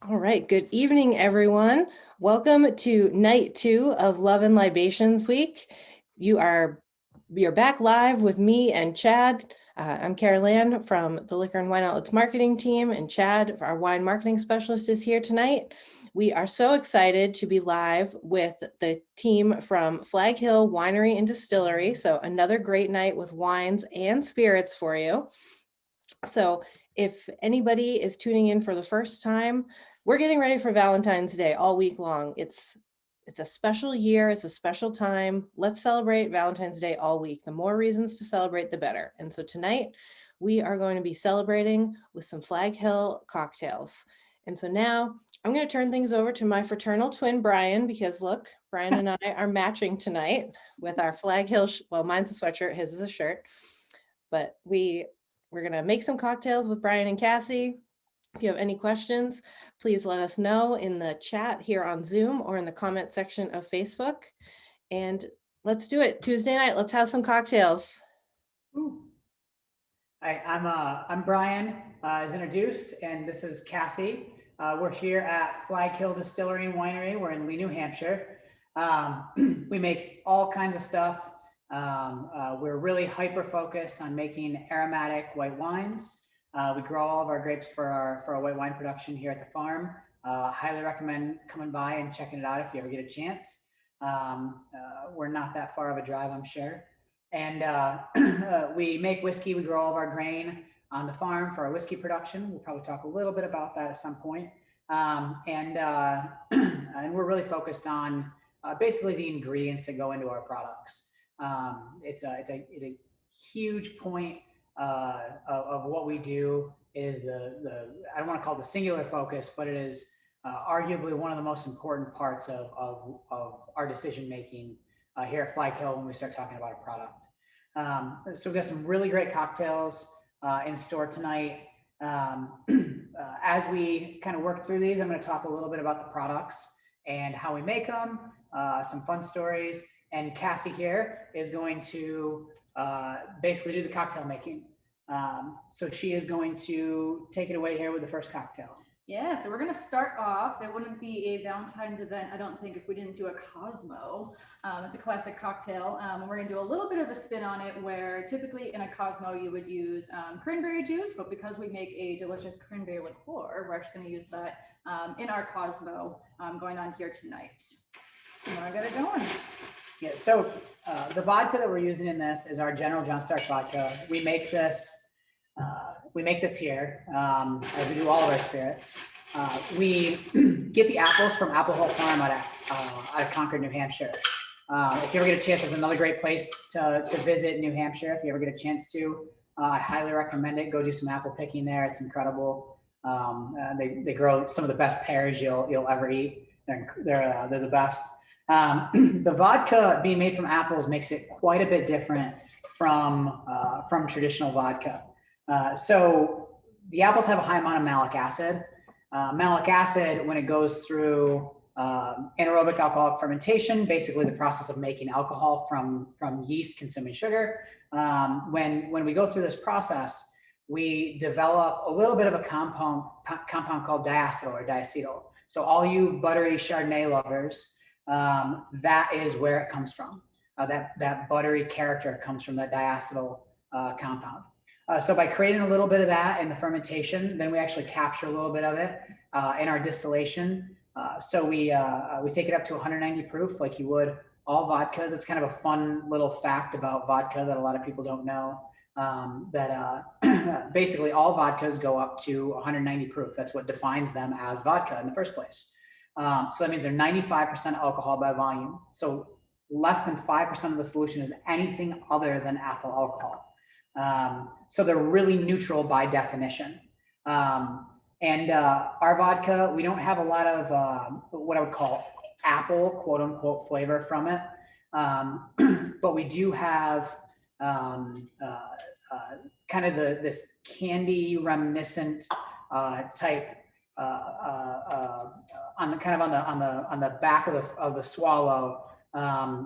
All right, good evening, everyone. Welcome to night 2 of Love and Libations Week. You're back live with me and Chad. I'm Carol Ann from the Liquor and Wine Outlets marketing team, and Chad, our wine marketing specialist, is here tonight. We are so excited to be live with the team from Flag Hill Winery and Distillery. So another great night with wines and spirits for you. So if anybody is tuning in for the first time, we're getting ready for Valentine's Day all week long. It's a special year. It's a special time. Let's celebrate Valentine's Day all week. The more reasons to celebrate, the better. And so tonight we are going to be celebrating with some Flag Hill cocktails. And so now I'm going to turn things over to my fraternal twin, Brian, because look, Brian and I are matching tonight with our Flag Hill. Well, mine's a sweatshirt, his is a shirt, but we're going to make some cocktails with Brian and Cassey. If you have any questions, please let us know in the chat here on Zoom or in the comment section of Facebook. And let's do it. Tuesday night, let's have some cocktails. Hi, I'm Brian, as introduced, and this is Cassey. We're here at Flag Hill Distillery and Winery. We're in Lee, New Hampshire. We make all kinds of stuff. We're really hyper-focused on making aromatic white wines. We grow all of our grapes for our white wine production here at the farm. Highly recommend coming by and checking it out if you ever get a chance. We're not that far of a drive, I'm sure. And we make whiskey. We grow all of our grain on the farm for our whiskey production. We'll probably talk a little bit about that at some point. And we're really focused on basically the ingredients that go into our products. It's a huge point of what we do is I don't want to call it the singular focus, but it is arguably one of the most important parts of our decision making here at Flag Hill when we start talking about a product. So we've got some really great cocktails in store tonight. As we kind of work through these, I'm going to talk a little bit about the products and how we make them, some fun stories, and Cassey here is going to basically do the cocktail making. So she is going to take it away here with the first cocktail. Yeah, so we're going to start off. It wouldn't be a Valentine's event, I don't think, if we didn't do a Cosmo. It's a classic cocktail. We're going to do a little bit of a spin on it where typically in a Cosmo you would use cranberry juice, but because we make a delicious cranberry liqueur, we're actually going to use that in our Cosmo going on here tonight. You want to get it going? Yeah, so the vodka that we're using in this is our General John Stark vodka. We make this here, as we do all of our spirits. We get the apples from Apple Hill Farm out of Concord, New Hampshire. If you ever get a chance, it's another great place to visit New Hampshire. If you ever get a chance to, I highly recommend it. Go do some apple picking there. It's incredible. They grow some of the best pears you'll ever eat. They're the best. The vodka being made from apples makes it quite a bit different from traditional vodka. So the apples have a high amount of malic acid. Malic acid, when it goes through anaerobic alcoholic fermentation, basically the process of making alcohol from yeast consuming sugar, when we go through this process, we develop a little bit of a compound called diacetyl or diacetyl. So all you buttery Chardonnay lovers, that is where it comes from. That buttery character comes from that diacetyl compound. So by creating a little bit of that in the fermentation, then we actually capture a little bit of it in our distillation. So we take it up to 190 proof like you would all vodkas. It's kind of a fun little fact about vodka that a lot of people don't know, that basically all vodkas go up to 190 proof. That's what defines them as vodka in the first place. So that means they're 95% alcohol by volume. So less than 5% of the solution is anything other than ethyl alcohol. So they're really neutral by definition. And our vodka, we don't have a lot of what I would call apple, quote unquote, flavor from it. But we do have kind of this candy reminiscent type on the back of the swallow.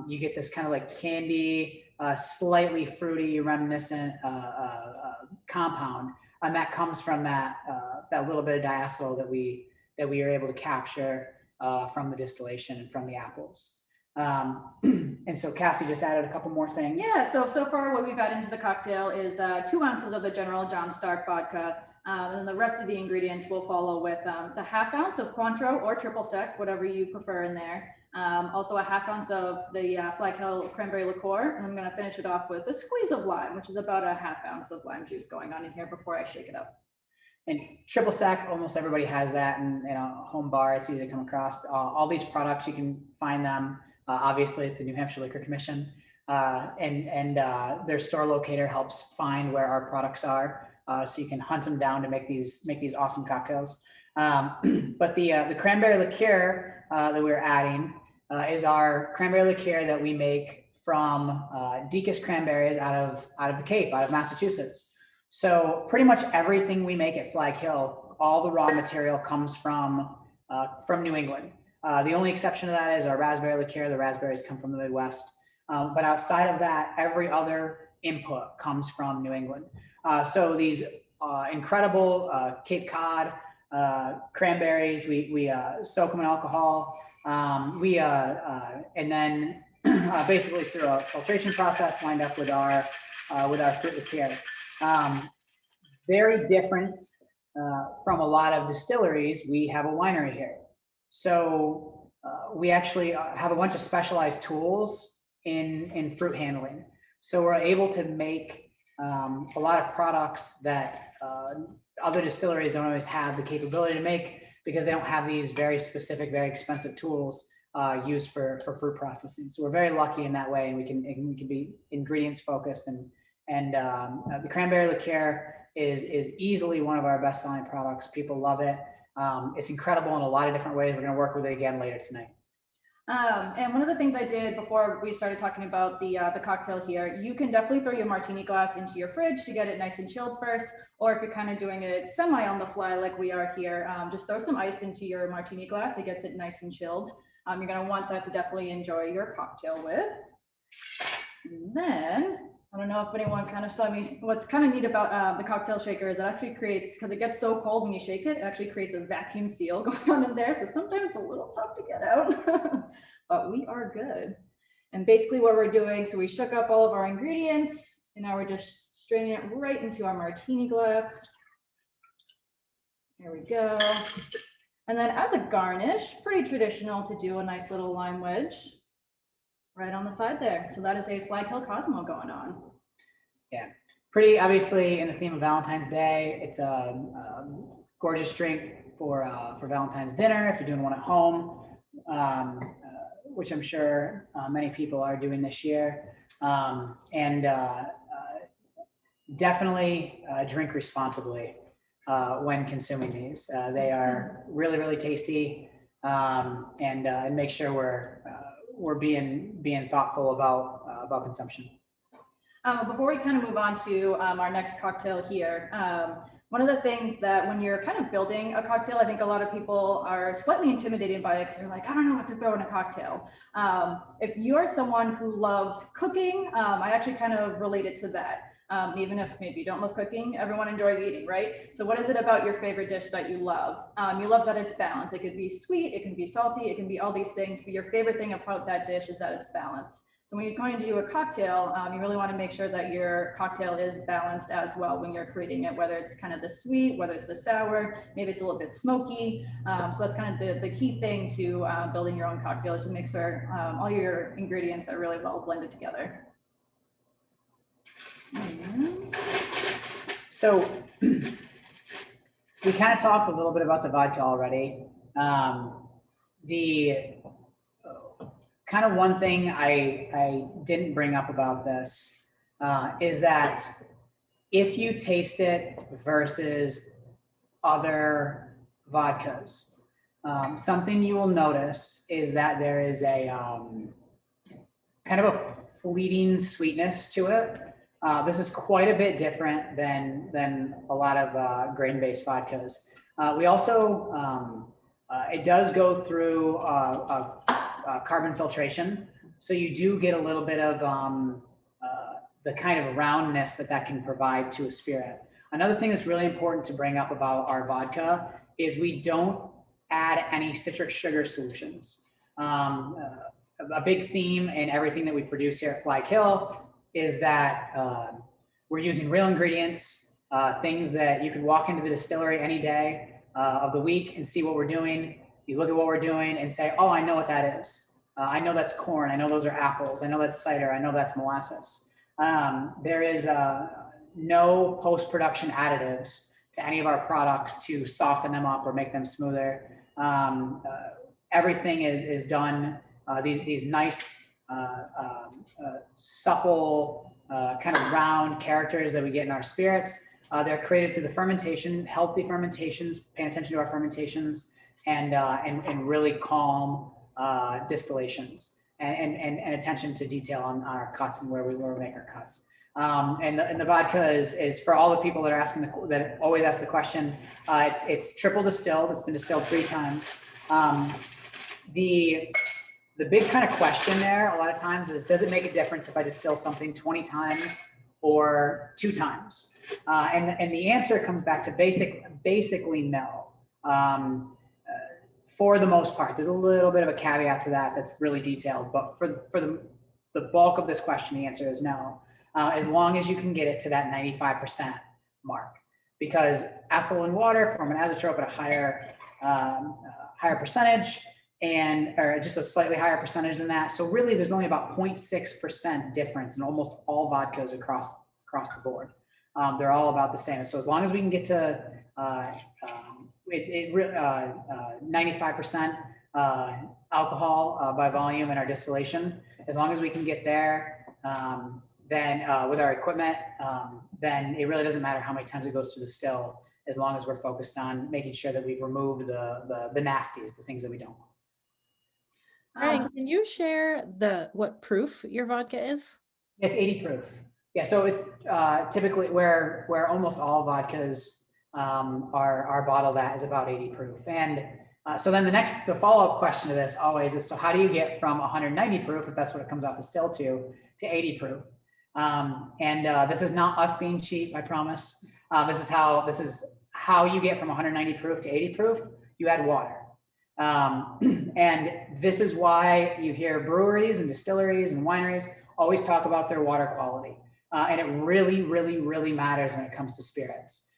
You get this kind of like candy, slightly fruity, reminiscent compound, and that comes from that little bit of diacetyl that we that we are able to capture from the distillation and from the apples. And so Cassie just added a couple more things. Yeah, so far what we've added into the cocktail is 2 ounces of the General John Stark vodka. And then the rest of the ingredients will follow with, it's a 1/2 ounce of Cointreau or triple sec, whatever you prefer in there. Also a 1/2 ounce of the Flag Hill Cranberry Liqueur. And I'm gonna finish it off with a squeeze of lime, which is about a 1/2 ounce of lime juice going on in here before I shake it up. And triple sec, almost everybody has that in a home bar. It's easy to come across. All these products, you can find them obviously at the New Hampshire Liquor Commission. And their store locator helps find where our products are. So you can hunt them down to make these awesome cocktails. But the cranberry liqueur that we're adding is our cranberry liqueur that we make from Deacon's cranberries out of the Cape, out of Massachusetts. So pretty much everything we make at Flag Hill, all the raw material comes from New England. The only exception to that is our raspberry liqueur. The raspberries come from the Midwest. But outside of that, every other input comes from New England. So these incredible Cape Cod cranberries, we soak them in alcohol. And then basically through a filtration process, wind up with our fruit liqueur. Very different from a lot of distilleries. We have a winery here. So we actually have a bunch of specialized tools in fruit handling. So we're able to make a lot of products that other distilleries don't always have the capability to make because they don't have these very specific, very expensive tools used for fruit processing. So we're very lucky in that way, and we can be ingredients focused. And the cranberry liqueur is easily one of our best selling products. People love it. It's incredible in a lot of different ways. We're going to work with it again later tonight. And one of the things I did before we started talking about the cocktail here, you can definitely throw your martini glass into your fridge to get it nice and chilled first. Or if you're kind of doing it semi on the fly like we are here, just throw some ice into your martini glass. It gets it nice and chilled. You're going to want that to definitely enjoy your cocktail with. And then, I don't know if anyone kind of saw me. What's kind of neat about the cocktail shaker is it actually creates, because it gets so cold when you shake it, it actually creates a vacuum seal going on in there. So sometimes it's a little tough to get out, but we are good. And basically what we're doing, so we shook up all of our ingredients and now we're just straining it right into our martini glass. There we go. And then as a garnish, pretty traditional to do a nice little lime wedge right on the side there. So that is a Flag Hill Cosmo going on. Yeah, pretty obviously in the theme of Valentine's Day. It's a gorgeous drink for Valentine's dinner if you're doing one at home, which I'm sure many people are doing this year. Definitely drink responsibly when consuming these. They are really, really tasty, and make sure we're being thoughtful about consumption. Before we kind of move on to our next cocktail here, one of the things that when you're kind of building a cocktail, I think a lot of people are slightly intimidated by it because they're like, I don't know what to throw in a cocktail. If you're someone who loves cooking, I actually kind of relate it to that. Even if maybe you don't love cooking, everyone enjoys eating, right? So what is it about your favorite dish that you love? You love that it's balanced. It could be sweet, it can be salty, it can be all these things, but your favorite thing about that dish is that it's balanced. So when you're going to do a cocktail, you really want to make sure that your cocktail is balanced as well when you're creating it, whether it's kind of the sweet, whether it's the sour, maybe it's a little bit smoky. So that's kind of the key thing to building your own cocktail is to make sure all your ingredients are really well blended together. So we kind of talked a little bit about the vodka already. The kind of one thing I didn't bring up about this is that if you taste it versus other vodkas, something you will notice is that there is a kind of a fleeting sweetness to it. This is quite a bit different than a lot of grain-based vodkas. We also, it does go through carbon filtration. So you do get a little bit of the kind of roundness that can provide to a spirit. Another thing that's really important to bring up about our vodka is we don't add any citric sugar solutions. A big theme in everything that we produce here at Flag Hill is that we're using real ingredients, things that you could walk into the distillery any day of the week and see what we're doing. You look at what we're doing and say, oh, I know what that is. I know that's corn. I know those are apples. I know that's cider. I know that's molasses. There is no post-production additives to any of our products to soften them up or make them smoother. Everything is done. These nice, supple, kind of round characters that we get in our spirits. They're created through the fermentation, healthy fermentations, paying attention to our fermentations, and really calm distillations, and attention to detail on our cuts and where we make our cuts. And the vodka is for all the people that are asking that always ask the question. It's triple distilled. It's been distilled 3 times. The big kind of question there a lot of times is, does it make a difference if I distill something 20 times or 2 times? And the answer comes back to basically no. For the most part, there's a little bit of a caveat to that that's really detailed, but for the bulk of this question, the answer is no. As long as you can get it to that 95% mark, because ethyl and water form an azeotrope at a higher percentage, or just a slightly higher percentage than that. So really, there's only about 0.6% difference in almost all vodkas across the board. They're all about the same. So as long as we can get to 95% alcohol by volume in our distillation, as long as we can get there, then with our equipment, then it really doesn't matter how many times it goes through the still, as long as we're focused on making sure that we've removed the nasties, the things that we don't want. Brian, can you share what proof your vodka is? It's 80 proof. Yeah, so it's typically where almost all vodkas are bottled at is about 80 proof. And so then the follow-up question to this always is, so how do you get from 190 proof, if that's what it comes off the still to 80 proof? This is not us being cheap, I promise. This is how you get from 190 proof to 80 proof. You add water. And this is why you hear breweries and distilleries and wineries always talk about their water quality. And it really, really, really matters when it comes to spirits.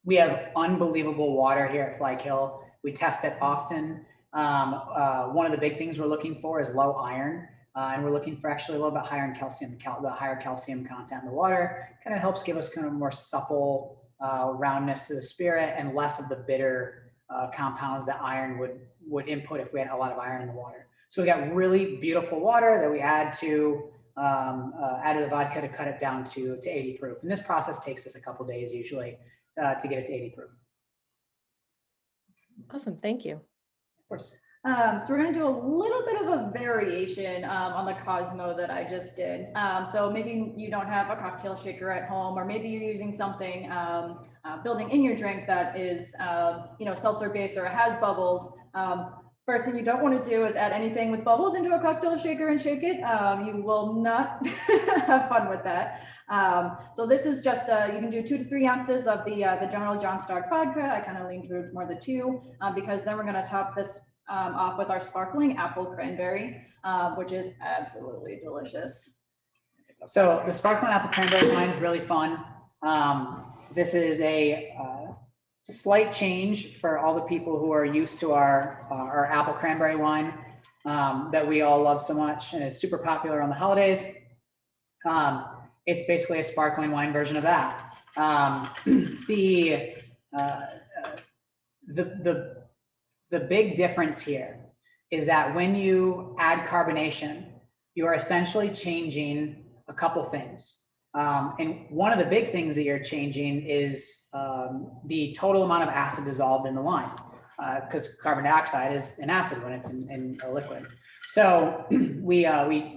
We have unbelievable water here at Flag Hill. We test it often. One of the big things we're looking for is low iron. And we're looking for actually a little bit higher in calcium. The higher calcium content in the water kind of helps give us kind of more supple roundness to the spirit and less of the bitter compounds that iron would input if we had a lot of iron in the water. So we got really beautiful water that we add to the vodka to cut it down to 80 proof. And this process takes us a couple days usually to get it to 80 proof. Awesome, thank you. Of course. So we're going to do a little bit of a variation on the Cosmo that I just did. So maybe you don't have a cocktail shaker at home, or maybe you're using something building in your drink that is, seltzer based or has bubbles. First thing you don't want to do is add anything with bubbles into a cocktail shaker and shake it. You will not have fun with that. So this is just, you can do 2 to 3 ounces of the General John Stark vodka. I kind of lean towards more the 2 because then we're going to top this off with our sparkling apple cranberry, which is absolutely delicious. So the sparkling apple cranberry wine is really fun. This is a slight change for all the people who are used to our apple cranberry wine that we all love so much, and is super popular on the holidays. It's basically a sparkling wine version of that. The big difference here is that when you add carbonation, you are essentially changing a couple things. And one of the big things that you're changing is the total amount of acid dissolved in the wine, because carbon dioxide is an acid when it's in a liquid. So we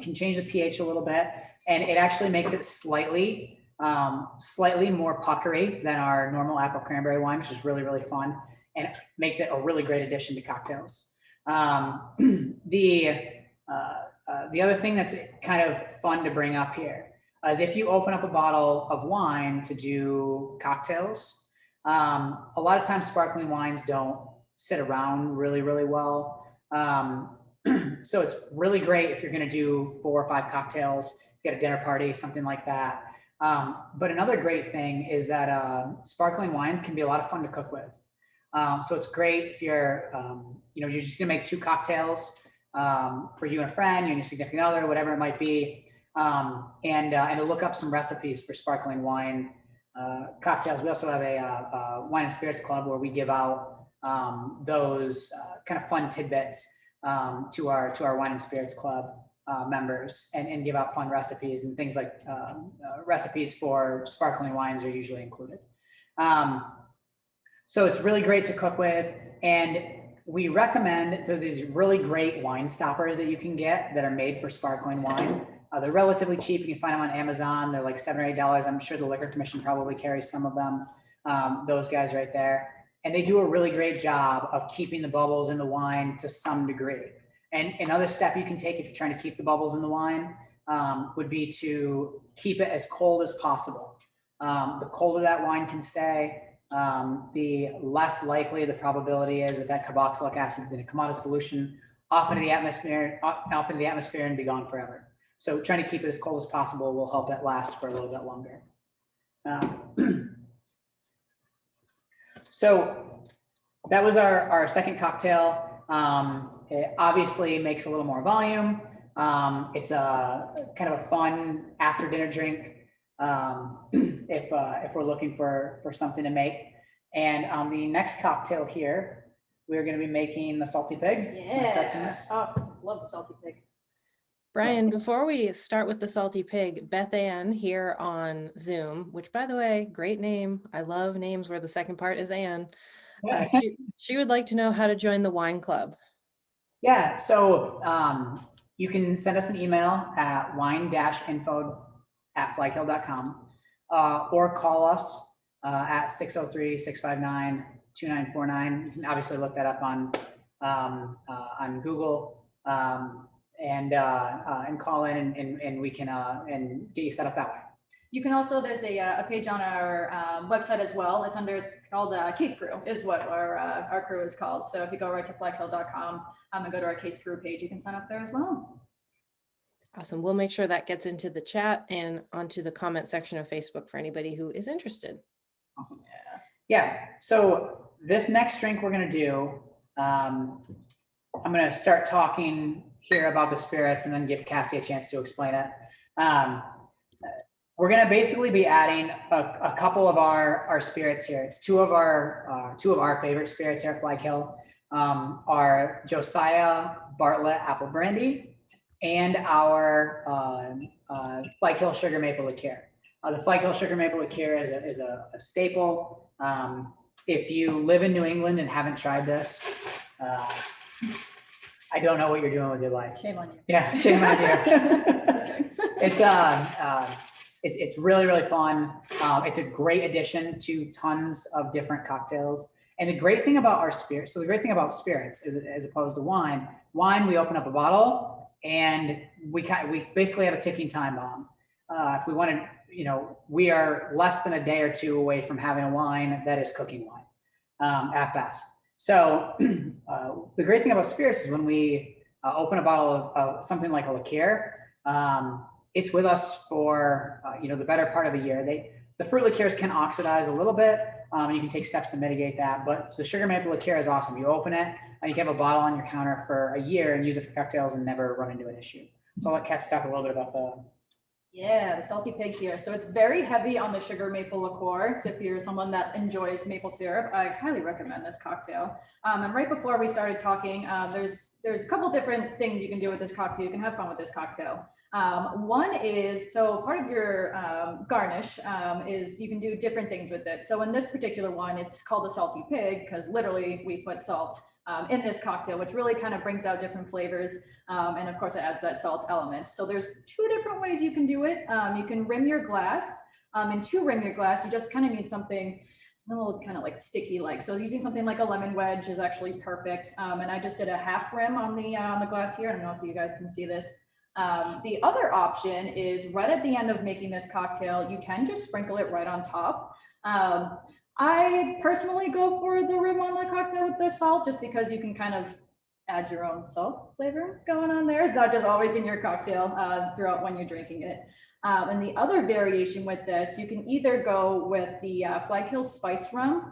can change the pH a little bit, and it actually makes it slightly more puckery than our normal apple cranberry wine, which is really, really fun. And it makes it a really great addition to cocktails. The other thing that's kind of fun to bring up here is if you open up a bottle of wine to do cocktails, a lot of times sparkling wines don't sit around really, really well. So it's really great if you're going to do 4 or 5 cocktails, get a dinner party, something like that. But another great thing is that sparkling wines can be a lot of fun to cook with. So it's great if you're, you're just gonna make 2 cocktails for you and a friend, you and your significant other, whatever it might be, and to look up some recipes for sparkling wine cocktails. We also have a wine and spirits club where we give out those kind of fun tidbits to our wine and spirits club members, and give out fun recipes, and things like recipes for sparkling wines are usually included. So it's really great to cook with, and we recommend, so these really great wine stoppers that you can get that are made for sparkling wine. They're relatively cheap. You can find them on Amazon. They're like $7 or $8. I'm sure the Liquor Commission probably carries some of them, those guys right there. And they do a really great job of keeping the bubbles in the wine to some degree. And another step you can take if you're trying to keep the bubbles in the wine would be to keep it as cold as possible. The colder that wine can stay, the less likely the probability is that carboxylic acid is going to come out of solution, off into the atmosphere, and be gone forever. So trying to keep it as cold as possible will help it last for a little bit longer. So that was our second cocktail. It obviously makes a little more volume. It's a kind of a fun after dinner drink if we're looking for something to make. And on the next cocktail here, we're going to be making the Salty Pig. Yeah. Oh, love the Salty Pig. Brian, before we start with the Salty Pig, Beth Ann here on Zoom, which, by the way, great name. I love names where the second part is Ann. She would like to know how to join the wine club. Yeah, so you can send us an email at wine-info@flaghill.com or call us at 603-659-2949. You can obviously look that up on Google. And call in and we can and get you set up that way. You can also, there's a page on our website as well. It's called Case Crew is what our crew is called. So if you go right to flaghill.com and go to our Case Crew page, you can sign up there as well. Awesome. We'll make sure that gets into the chat and onto the comment section of Facebook for anybody who is interested. Awesome. Yeah. So this next drink we're going to do, I'm going to start talking here about the spirits and then give Cassey a chance to explain it. We're going to basically be adding a couple of our spirits here. It's two of our favorite spirits here at Flag Hill, our Josiah Bartlett Apple Brandy and our Flag Hill Sugar Maple Liqueur. The Flag Hill Sugar Maple Liqueur is a staple. If you live in New England and haven't tried this, I don't know what you're doing with your life. Shame on you. Yeah, shame on you. It's really, really fun. It's a great addition to tons of different cocktails. And the great thing about our spirits, so the great thing about spirits is, as opposed to wine, we open up a bottle and we basically have a ticking time bomb. If we want to, we are less than a day or two away from having a wine that is cooking wine at best. So the great thing about spirits is when we open a bottle of something like a liqueur, it's with us for the better part of the year. The fruit liqueurs can oxidize a little bit. You can take steps to mitigate that, but the sugar maple liqueur is awesome. You open it and you can have a bottle on your counter for a year and use it for cocktails and never run into an issue. So I'll let Cassey talk a little bit about the Salty Pig here. So it's very heavy on the sugar maple liqueur. So if you're someone that enjoys maple syrup, I highly recommend this cocktail. And right before we started talking, there's a couple different things you can do with this cocktail. You can have fun with this cocktail. One is, so part of your garnish is you can do different things with it. So in this particular one, it's called a Salty Pig because literally we put salt in this cocktail, which really kind of brings out different flavors. And of course it adds that salt element. So there's 2 different ways you can do it. You can rim your glass, and to rim your glass, you just kind of need something a little kind of like sticky like. So using something like a lemon wedge is actually perfect. And I just did a half rim on the glass here. I don't know if you guys can see this. The other option is right at the end of making this cocktail, you can just sprinkle it right on top. I personally go for the rim on the cocktail with the salt, just because you can kind of add your own salt flavor going on there. It's not just always in your cocktail throughout when you're drinking it. And the other variation with this, you can either go with the Flag Hill Spice Rum,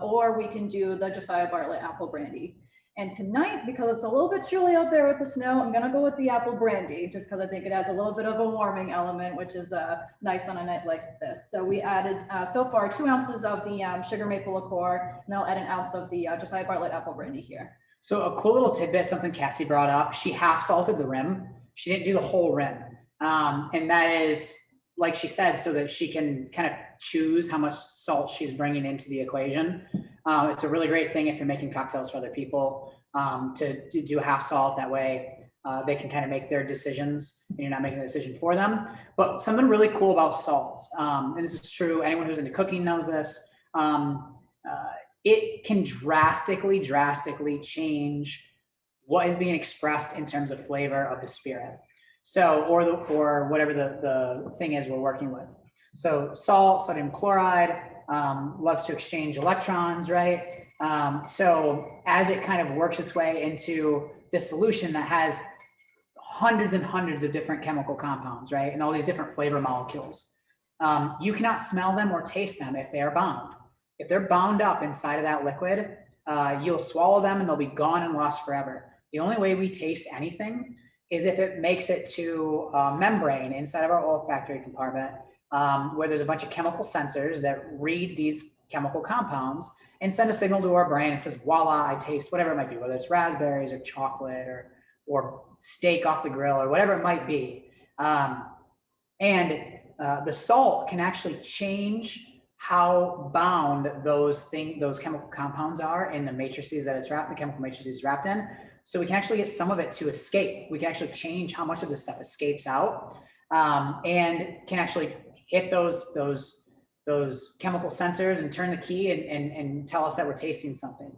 or we can do the Josiah Bartlett Apple Brandy. And tonight, because it's a little bit chilly out there with the snow, I'm gonna go with the apple brandy, just because I think it adds a little bit of a warming element, which is nice on a night like this. So we added so far 2 ounces of the sugar maple liqueur, and I'll add an ounce of the Josiah Bartlett apple brandy here. So a cool little tidbit, something Cassey brought up, she half salted the rim. She didn't do the whole rim. And that is, like she said, so that she can kind of choose how much salt she's bringing into the equation. It's a really great thing if you're making cocktails for other people, to do half salt. That way they can kind of make their decisions and you're not making a decision for them. But something really cool about salt, and this is true, anyone who's into cooking knows this, it can drastically change what is being expressed in terms of flavor of the spirit. So, or whatever the thing is we're working with. So salt, sodium chloride, loves to exchange electrons, right? So as it kind of works its way into this solution that has hundreds and hundreds of different chemical compounds, right? And all these different flavor molecules, you cannot smell them or taste them if they are bound. If they're bound up inside of that liquid, you'll swallow them and they'll be gone and lost forever. The only way we taste anything is if it makes it to a membrane inside of our olfactory compartment, where there's a bunch of chemical sensors that read these chemical compounds and send a signal to our brain and says, voila, I taste whatever it might be, whether it's raspberries or chocolate or steak off the grill or whatever it might be. And the salt can actually change how bound those chemical compounds are in the matrices that it's wrapped, the chemical matrices it's wrapped in. So we can actually get some of it to escape. We can actually change how much of this stuff escapes out, and can actually hit those chemical sensors and turn the key and tell us that we're tasting something.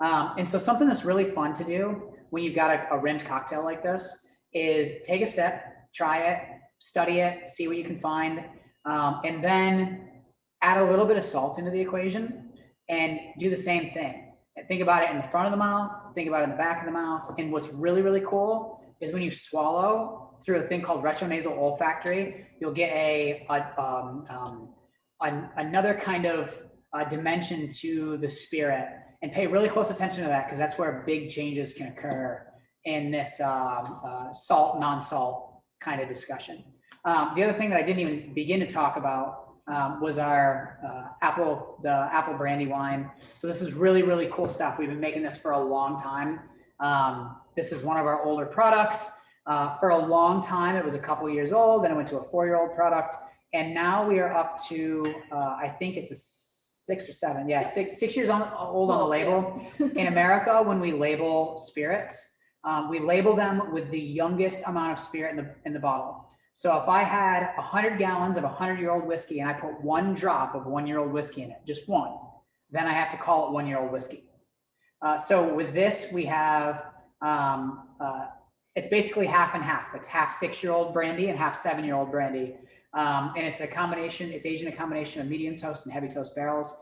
And so something that's really fun to do when you've got a rimmed cocktail like this is take a sip, try it, study it, see what you can find, and then add a little bit of salt into the equation and do the same thing. And think about it in the front of the mouth, think about it in the back of the mouth. And what's really, really cool is when you swallow through a thing called retronasal olfactory, you'll get another kind of dimension to the spirit, and pay really close attention to that, because that's where big changes can occur in this salt, non-salt kind of discussion. The other thing that I didn't even begin to talk about was our the apple brandy wine. So this is really, really cool stuff. We've been making this for a long time. This is one of our older products. For a long time, it was a couple years old, then it went to a 4-year-old product. And now we are up to, I think it's a 6 or 7. Yeah, six years old on the label. In America, when we label spirits, we label them with the youngest amount of spirit in the bottle. So if I had 100 gallons of 100-year-old whiskey and I put 1 drop of 1-year-old whiskey in it, just 1, then I have to call it 1-year-old whiskey. So with this, we have, it's basically half and half. It's half 6-year-old brandy and half 7-year-old brandy. And it's a combination, it's aged in a combination of medium toast and heavy toast barrels.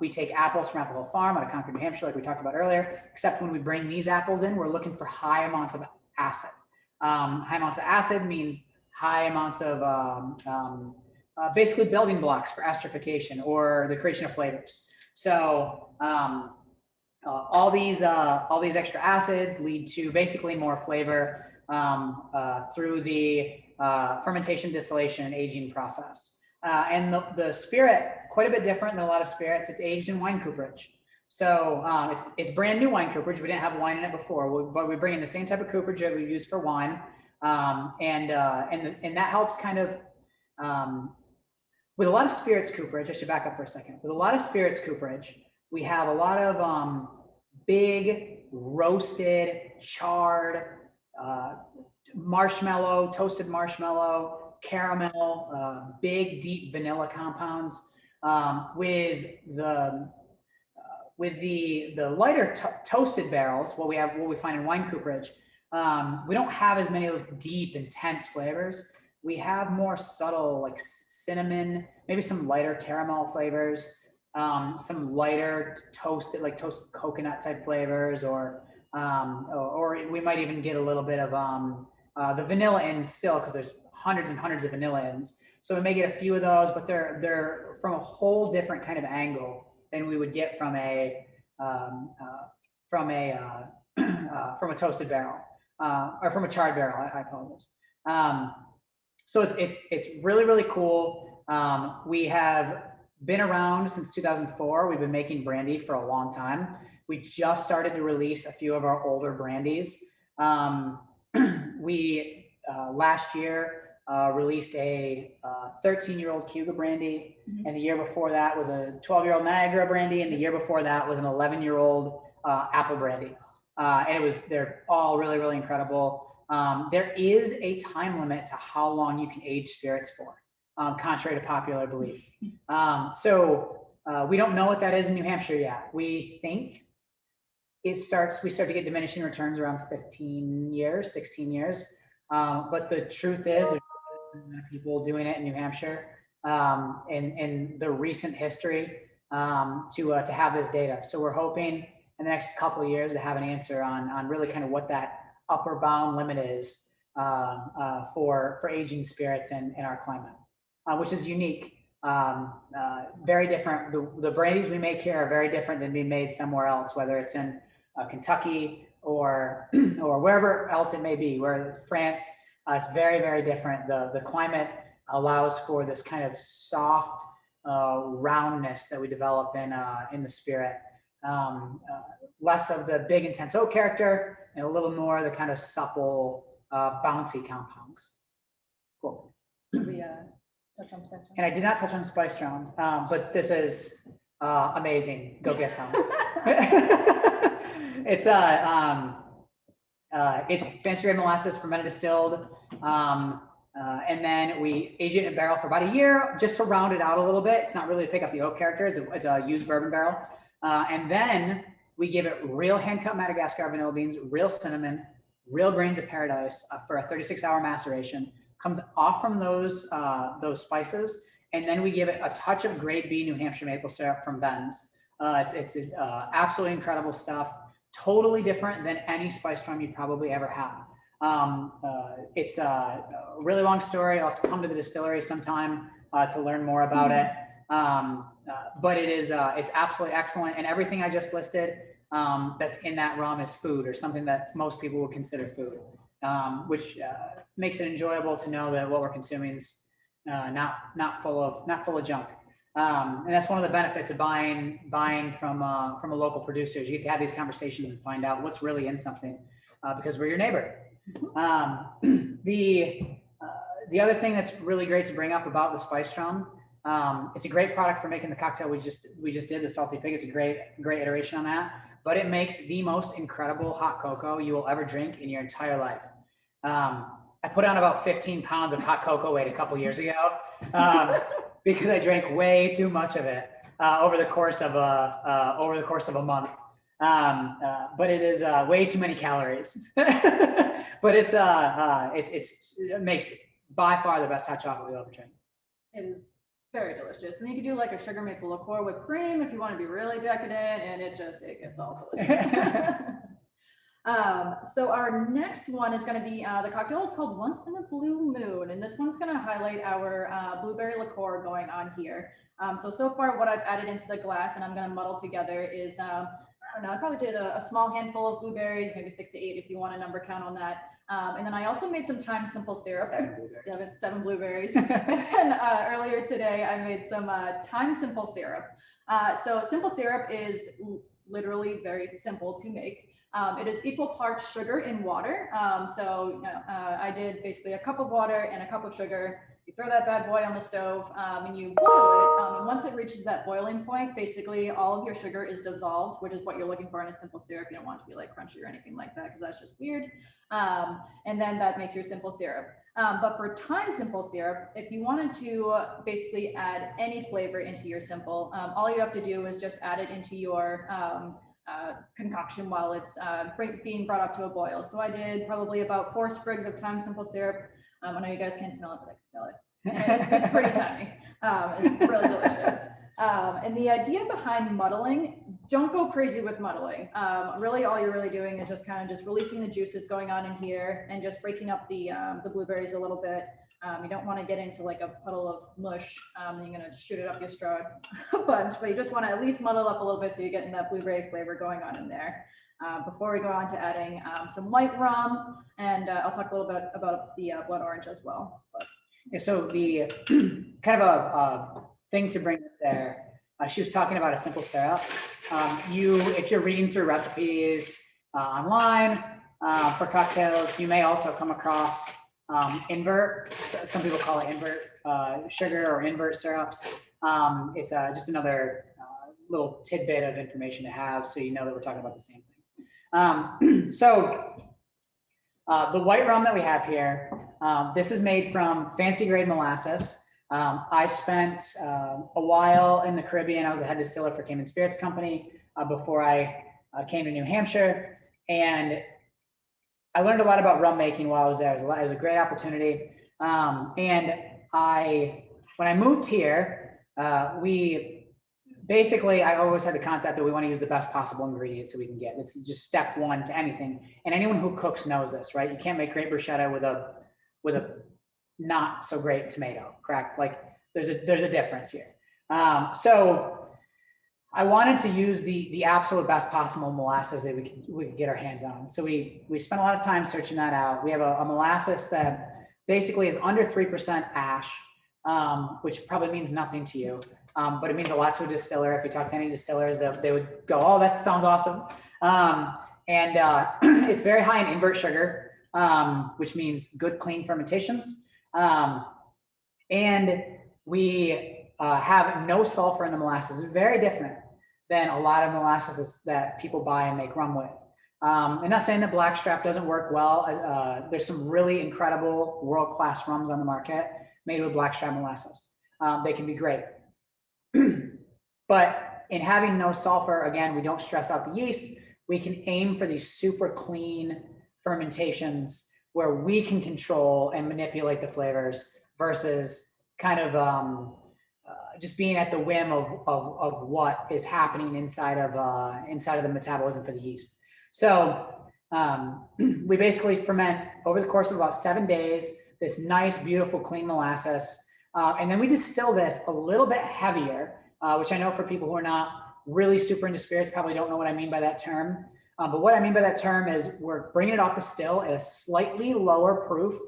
We take apples from Apple Hill Farm out of Concord, New Hampshire, like we talked about earlier, except when we bring these apples in, we're looking for high amounts of acid. High amounts of acid means high amounts of basically building blocks for esterification or the creation of flavors. So all these extra acids lead to basically more flavor through the fermentation, distillation, and aging process. And the spirit, quite a bit different than a lot of spirits. It's aged in wine cooperage. So it's brand new wine cooperage. We didn't have wine in it before, but we bring in the same type of cooperage that we use for wine. And that helps kind of, with a lot of spirits cooperage, I should back up for a second. With a lot of spirits cooperage, we have a lot of big roasted, charred, marshmallow, toasted marshmallow, caramel, big, deep vanilla compounds. With the lighter toasted barrels, what we find in wine cooperage, we don't have as many of those deep, intense flavors. We have more subtle, like cinnamon, maybe some lighter caramel flavors. some lighter toasted, like toasted coconut type flavors, or we might even get a little bit of the vanilla ends still, because there's hundreds and hundreds of vanilla ends. So we may get a few of those, but they're from a whole different kind of angle than we would get from a from a toasted barrel, or from a charred barrel. I apologize. So it's really, really cool. We have been around since 2004. We've been making brandy for a long time. We just started to release a few of our older brandies. We last year released a 13-year-old Cuba brandy, and the year before that was a 12-year-old Niagara brandy, and the year before that was an 11-year-old apple brandy. And they're all really, really incredible. There is a time limit to how long you can age spirits for, contrary to popular belief. So we don't know what that is in New Hampshire yet. We think we start to get diminishing returns around 15 years, 16 years. But the truth is, there's people doing it in New Hampshire in the recent history to have this data. So we're hoping in the next couple of years to have an answer on really kind of what that upper bound limit is for aging spirits in our climate, which is unique. Very different. The brandies we make here are very different than being made somewhere else, whether it's in Kentucky or wherever else it may be, where France, it's very, very different. The climate allows for this kind of soft roundness that we develop in the spirit. Less of the big intense oak character and a little more the kind of supple, bouncy compounds. Cool. We touch on spice And I did not touch on Spice Drum, but this is amazing. Go get some. It's fancy grade molasses, fermented distilled, and then we age it in a barrel for about a year just to round it out a little bit. It's not really to pick up the oak character. It's a used bourbon barrel, and then we give it real hand-cut Madagascar vanilla beans, real cinnamon, real grains of paradise for a 36-hour maceration. Comes off from those spices, and then we give it a touch of grade B New Hampshire maple syrup from Ben's. It's absolutely incredible stuff. Totally different than any spice rum you probably ever had. It's a really long story. I'll have to come to the distillery sometime to learn more about it. But it's absolutely excellent, and everything I just listed that's in that rum is food, or something that most people would consider food, which makes it enjoyable to know that what we're consuming is not full of junk. And that's one of the benefits of buying from a local producer. You get to have these conversations and find out what's really in something because we're your neighbor. The other thing that's really great to bring up about the spice rum, it's a great product for making the cocktail we just did, the Salty Pig. It's a great iteration on that, but it makes the most incredible hot cocoa you will ever drink in your entire life. I put on about 15 pounds of hot cocoa weight a couple years ago because I drank way too much of it over the course of a month. But it is way too many calories. But it makes by far the best hot chocolate you'll ever drink. It is very delicious, and you can do like a sugar maple liqueur with cream if you want to be really decadent, and it gets all delicious. So our next one is going to be the cocktail is called Once in a Blue Moon, and this one's going to highlight our blueberry liqueur going on here. So far what I've added into the glass, and I'm going to muddle together, is I don't know, I probably did a small handful of blueberries, maybe 6 to 8 if you want a number count on that. And then I also made some thyme simple syrup, seven blueberries. And earlier today I made some thyme simple syrup. So simple syrup is literally very simple to make. It is equal parts sugar and water. I did basically a cup of water and a cup of sugar. You throw that bad boy on the stove and you boil it. And once it reaches that boiling point, basically all of your sugar is dissolved, which is what you're looking for in a simple syrup. You don't want it to be like crunchy or anything like that, because that's just weird. And then that makes your simple syrup. But for thyme simple syrup, if you wanted to basically add any flavor into your simple, all you have to do is just add it into your concoction while it's being brought up to a boil. So I did probably about 4 sprigs of thyme simple syrup. I know you guys can't smell it, but I can smell it. And it's pretty tiny. It's really delicious. And the idea behind muddling, don't go crazy with muddling. Really, all you're really doing is just kind of just releasing the juices going on in here and just breaking up the blueberries a little bit. You don't want to get into like a puddle of mush. You're going to shoot it up your straw a bunch, but you just want to at least muddle up a little bit so you're getting that blueberry flavor going on in there. Before we go on to adding some white rum, and I'll talk a little bit about the blood orange as well. Yeah, so the kind of a thing to bring up there, she was talking about a simple syrup. If you're reading through recipes online for cocktails, you may also come across invert. Some people call it invert sugar or invert syrups. It's just another little tidbit of information to have, so you know that we're talking about the same thing. The white rum that we have here, this is made from fancy grade molasses. I spent a while in the Caribbean. I was a head distiller for Cayman Spirits Company before I came to New Hampshire, and I learned a lot about rum making while I was there. It was a great opportunity. And when I moved here, I always had the concept that we want to use the best possible ingredients that we can get. It's just step one to anything. And anyone who cooks knows this, right? You can't make great bruschetta with a not so great tomato, correct? Like there's a difference here. So I wanted to use the absolute best possible molasses that we could get our hands on. So we spent a lot of time searching that out. We have a molasses that basically is under 3% ash, which probably means nothing to you. But it means a lot to a distiller. If you talk to any distillers, they would go, "Oh, that sounds awesome." It's very high in invert sugar, which means good, clean fermentations. And we have no sulfur in the molasses. It's very different than a lot of molasses that people buy and make rum with. I'm not saying that blackstrap doesn't work well. There's some really incredible world-class rums on the market made with blackstrap molasses. They can be great. But in having no sulfur, again, we don't stress out the yeast. We can aim for these super clean fermentations where we can control and manipulate the flavors versus kind of just being at the whim of what is happening inside of the metabolism for the yeast. So we basically ferment over the course of about 7 days, this nice, beautiful, clean molasses. And then we distill this a little bit heavier, which I know for people who are not really super into spirits probably don't know what I mean by that term. But what I mean by that term is we're bringing it off the still at a slightly lower proof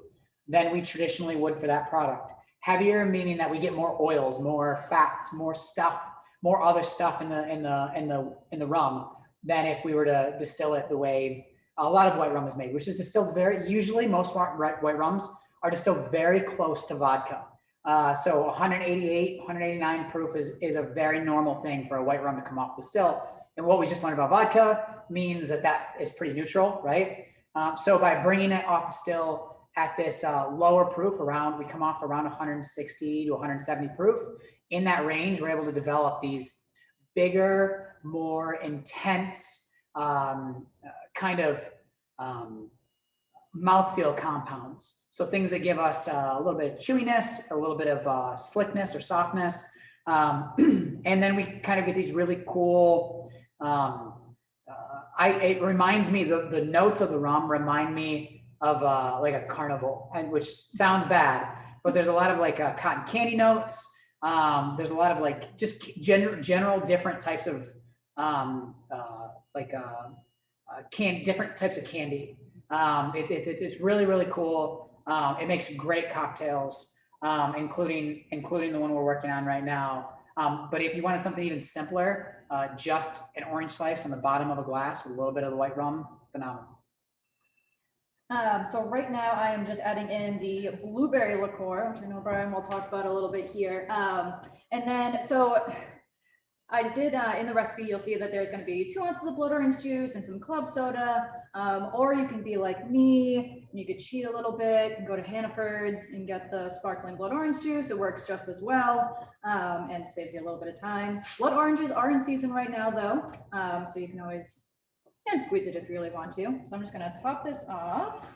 than we traditionally would for that product. Heavier meaning that we get more oils, more fats, more stuff, more other stuff in the rum than if we were to distill it the way a lot of white rum is made, which is distilled usually most white rums are distilled very close to vodka. So 188, 189 proof is a very normal thing for a white rum to come off the still. And what we just learned about vodka means that is pretty neutral, right? So by bringing it off the still at this lower proof, we come off around 160 to 170 proof. In that range, we're able to develop these bigger, more intense kind of mouthfeel compounds. So things that give us a little bit of chewiness, a little bit of slickness or softness. And then we kind of get these really cool, it reminds me, the notes of the rum remind me of like a carnival, and which sounds bad, but there's a lot of like cotton candy notes. There's a lot of like just general different types of different types of candy. It's really, really cool. It makes great cocktails, including the one we're working on right now. But if you wanted something even simpler, just an orange slice on the bottom of a glass with a little bit of the white rum, phenomenal. So right now I am just adding in the blueberry liqueur, which I know Brian will talk about a little bit here. And then, so I did, in the recipe, you'll see that there's going to be 2 ounces of blood orange juice and some club soda, or you can be like me, and you could cheat a little bit and go to Hannaford's and get the sparkling blood orange juice. It works just as well, and saves you a little bit of time. Blood oranges are in season right now though, so you can always squeeze it if you really want to. So I'm just going to top this off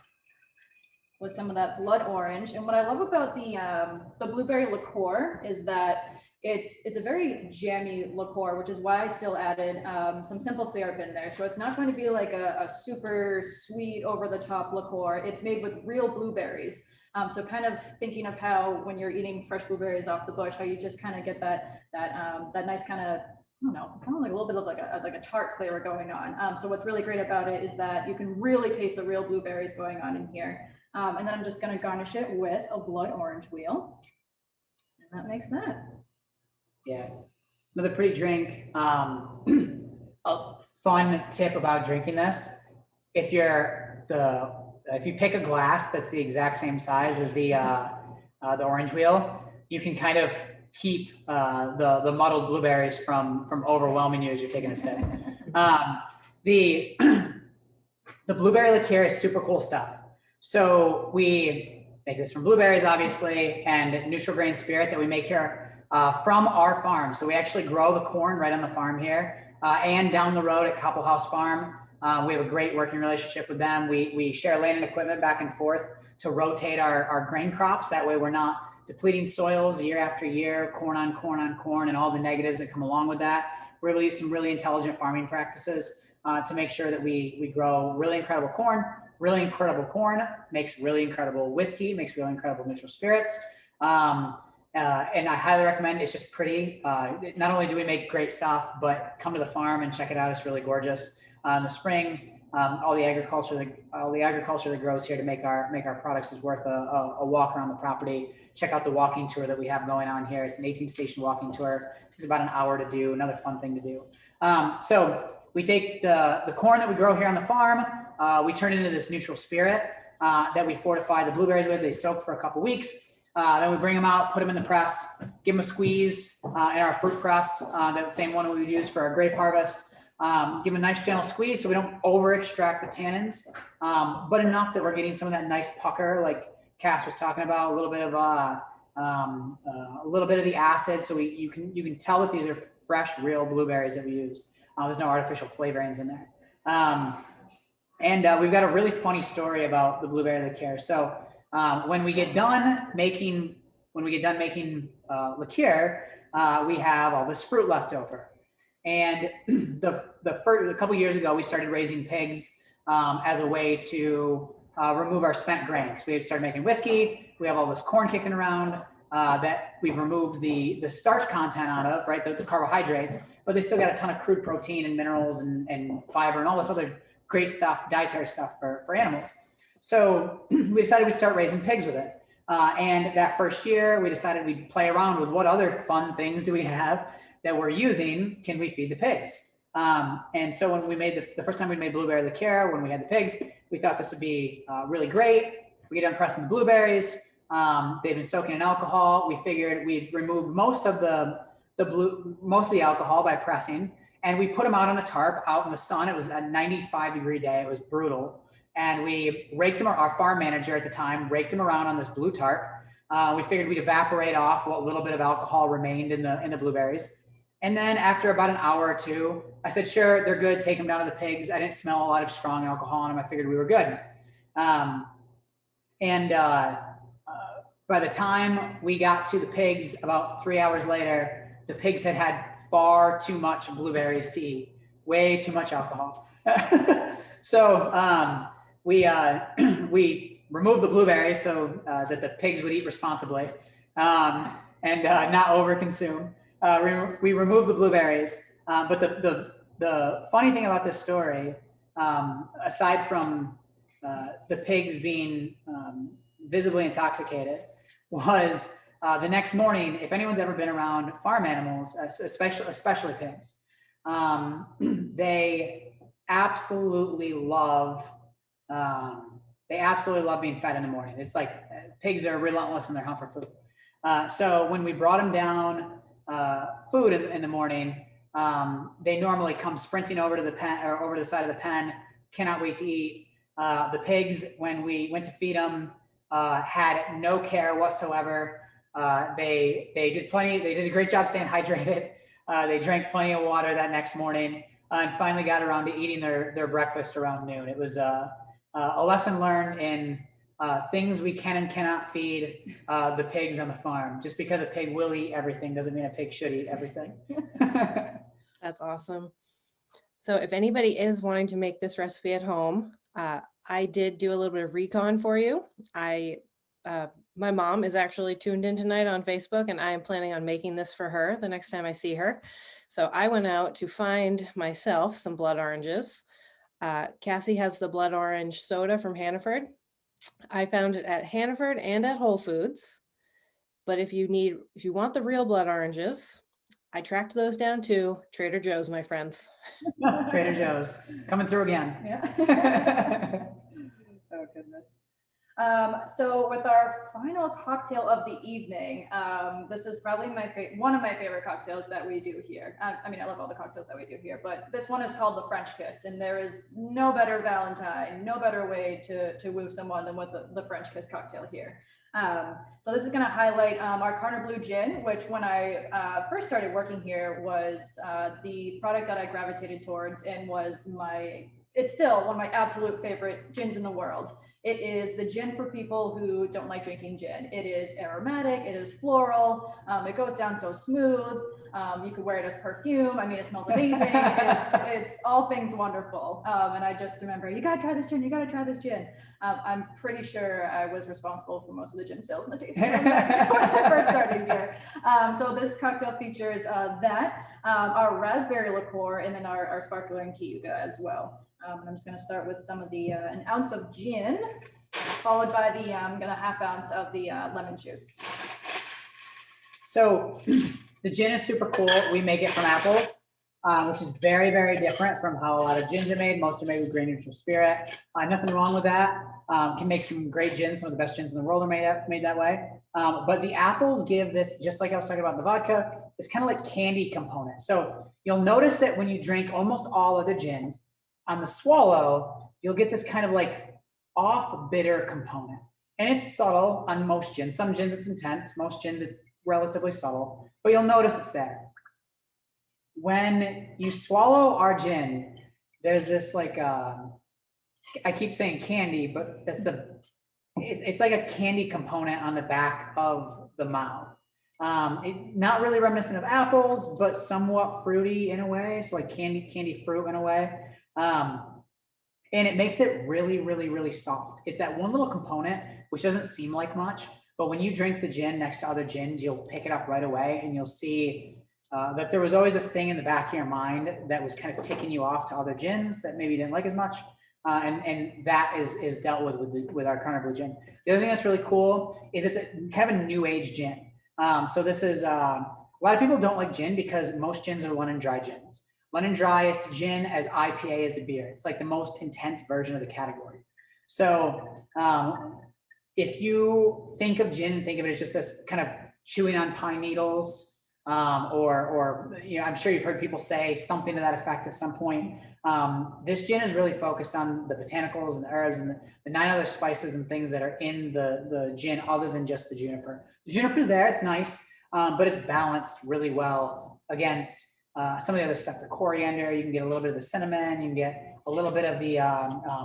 with some of that blood orange. And what I love about the blueberry liqueur is that It's a very jammy liqueur, which is why I still added some simple syrup in there. So it's not going to be like a super sweet over the top liqueur. It's made with real blueberries. So kind of thinking of how when you're eating fresh blueberries off the bush, how you just kind of get that nice kind of, I don't know, kind of like a little bit of like a tart flavor going on. So what's really great about it is that you can really taste the real blueberries going on in here. And then I'm just going to garnish it with a blood orange wheel. And that makes that. Yeah, another pretty drink. A fun tip about drinking this: if you pick a glass that's the exact same size as the orange wheel, you can kind of keep the muddled blueberries from overwhelming you as you're taking a sip. The blueberry liqueur is super cool stuff. So we make this from blueberries, obviously, and neutral grain spirit that we make here. From our farm. So we actually grow the corn right on the farm here, and down the road at Couple House Farm. We have a great working relationship with them. We share land and equipment back and forth to rotate our grain crops. That way we're not depleting soils year after year, corn on corn on corn, and all the negatives that come along with that. We're able to use some really intelligent farming practices to make sure that we grow really incredible corn. Really incredible corn makes really incredible whiskey, makes really incredible neutral spirits. And I highly recommend. It's just pretty. Not only do we make great stuff, but come to the farm and check it out. It's really gorgeous. In the spring, all the agriculture that grows here to make our products is worth a walk around the property. Check out the walking tour that we have going on here. It's an 18-station walking tour. It takes about an hour to do. Another fun thing to do. So we take the corn that we grow here on the farm. We turn it into this neutral spirit that we fortify the blueberries with. They soak for a couple weeks. Then we bring them out, put them in the press, give them a squeeze in our fruit press, that same one we would use for our grape harvest. Give them a nice gentle squeeze so we don't over extract the tannins, but enough that we're getting some of that nice pucker, like Cass was talking about, a little bit of the acid. So you can tell that these are fresh, real blueberries that we used. There's no artificial flavorings in there. And we've got a really funny story about the blueberry liqueur. So when we get done making liqueur, we have all this fruit left over. And a couple years ago, we started raising pigs as a way to remove our spent grain. So we started making whiskey. We have all this corn kicking around that we've removed the starch content out of, right? The carbohydrates, but they still got a ton of crude protein and minerals and fiber and all this other great stuff, dietary stuff for animals. So we decided we'd start raising pigs with it. And that first year, we decided we'd play around with what other fun things do we have that we're using, can we feed the pigs? And so when we made the first time we made blueberry liqueur, when we had the pigs, we thought this would be really great. We get done pressing the blueberries. They've been soaking in alcohol. We figured we'd remove most of the alcohol by pressing, and we put them out on a tarp out in the sun. It was a 95-degree day. It was brutal. And we raked them, our farm manager at the time, raked them around on this blue tarp. We figured we'd evaporate off what little bit of alcohol remained in the blueberries. And then after about an hour or two, I said, sure, they're good. Take them down to the pigs. I didn't smell a lot of strong alcohol on them. I figured we were good. By the time we got to the pigs, about 3 hours later, the pigs had far too much blueberries to eat, way too much alcohol. So we removed the blueberries so that the pigs would eat responsibly and not overconsume. We removed the blueberries, but the funny thing about this story, aside from the pigs being visibly intoxicated, was the next morning. If anyone's ever been around farm animals, especially pigs, they absolutely love being fed in the morning. It's like pigs are relentless in their hunt for food. So when we brought them down food in the morning, they normally come sprinting over to the pen or over to the side of the pen. Cannot wait to eat. The pigs, when we went to feed them, had no care whatsoever. They did a great job staying hydrated. They drank plenty of water that next morning, and finally got around to eating their breakfast around noon. It was a lesson learned in things we can and cannot feed the pigs on the farm. Just because a pig will eat everything doesn't mean a pig should eat everything. That's awesome. So if anybody is wanting to make this recipe at home, I did do a little bit of recon for you. My mom is actually tuned in tonight on Facebook, and I am planning on making this for her the next time I see her. So I went out to find myself some blood oranges. Cassey has the blood orange soda from Hannaford. I found it at Hannaford and at Whole Foods. But if you want the real blood oranges, I tracked those down to Trader Joe's, my friends. Trader Joe's coming through again. Yeah. Oh, goodness. So with our final cocktail of the evening, this is probably one of my favorite cocktails that we do here. I mean, I love all the cocktails that we do here, but this one is called the French Kiss, and there is no better Valentine, no better way to woo someone than with the French Kiss cocktail here. So this is going to highlight our Carner Blue Gin, which when I first started working here was the product that I gravitated towards, and it's still one of my absolute favorite gins in the world. It is the gin for people who don't like drinking gin. It is aromatic, it is floral, it goes down so smooth. You could wear it as perfume. I mean, it smells amazing. It's all things wonderful. And I just remember, you gotta try this gin, you gotta try this gin. I'm pretty sure I was responsible for most of the gin sales in the tasting room when I first started here. So this cocktail features our raspberry liqueur, and then our sparkling Cayuga as well. I'm just going to start with some of an ounce of gin, followed by I'm going to half ounce of the lemon juice. So the gin is super cool. We make it from apples, which is very, very different from how a lot of gins are made. Most are made with grain neutral spirit. Nothing wrong with that. Can make some great gins. Some of the best gins in the world are made that way. But the apples give this, just like I was talking about the vodka, this kind of like candy component. So you'll notice that when you drink almost all other gins, on the swallow, you'll get this kind of like off bitter component. And it's subtle on most gins. Some gins it's intense, most gins it's relatively subtle, but you'll notice it's there. When you swallow our gin, there's this like, I keep saying candy, but it's like a candy component on the back of the mouth. Not really reminiscent of apples, but somewhat fruity in a way. So like candy fruit in a way. And it makes it really, really, really soft. It's that one little component, which doesn't seem like much, but when you drink the gin next to other gins, you'll pick it up right away, and you'll see that there was always this thing in the back of your mind that was kind of ticking you off to other gins that maybe you didn't like as much. And that is dealt with our Carner Blue Gin. The other thing that's really cool is it's kind of a new age gin. So this is, a lot of people don't like gin because most gins are London dry gins. London dry is to gin as IPA is to beer. It's like the most intense version of the category. So if you think of gin and think of it as just this kind of chewing on pine needles, or I'm sure you've heard people say something to that effect at some point. This gin is really focused on the botanicals and the herbs and the 9 other spices and things that are in the gin other than just the juniper. The juniper's there, it's nice, but it's balanced really well against some of the other stuff, the coriander. You can get a little bit of the cinnamon, you can get a little bit of the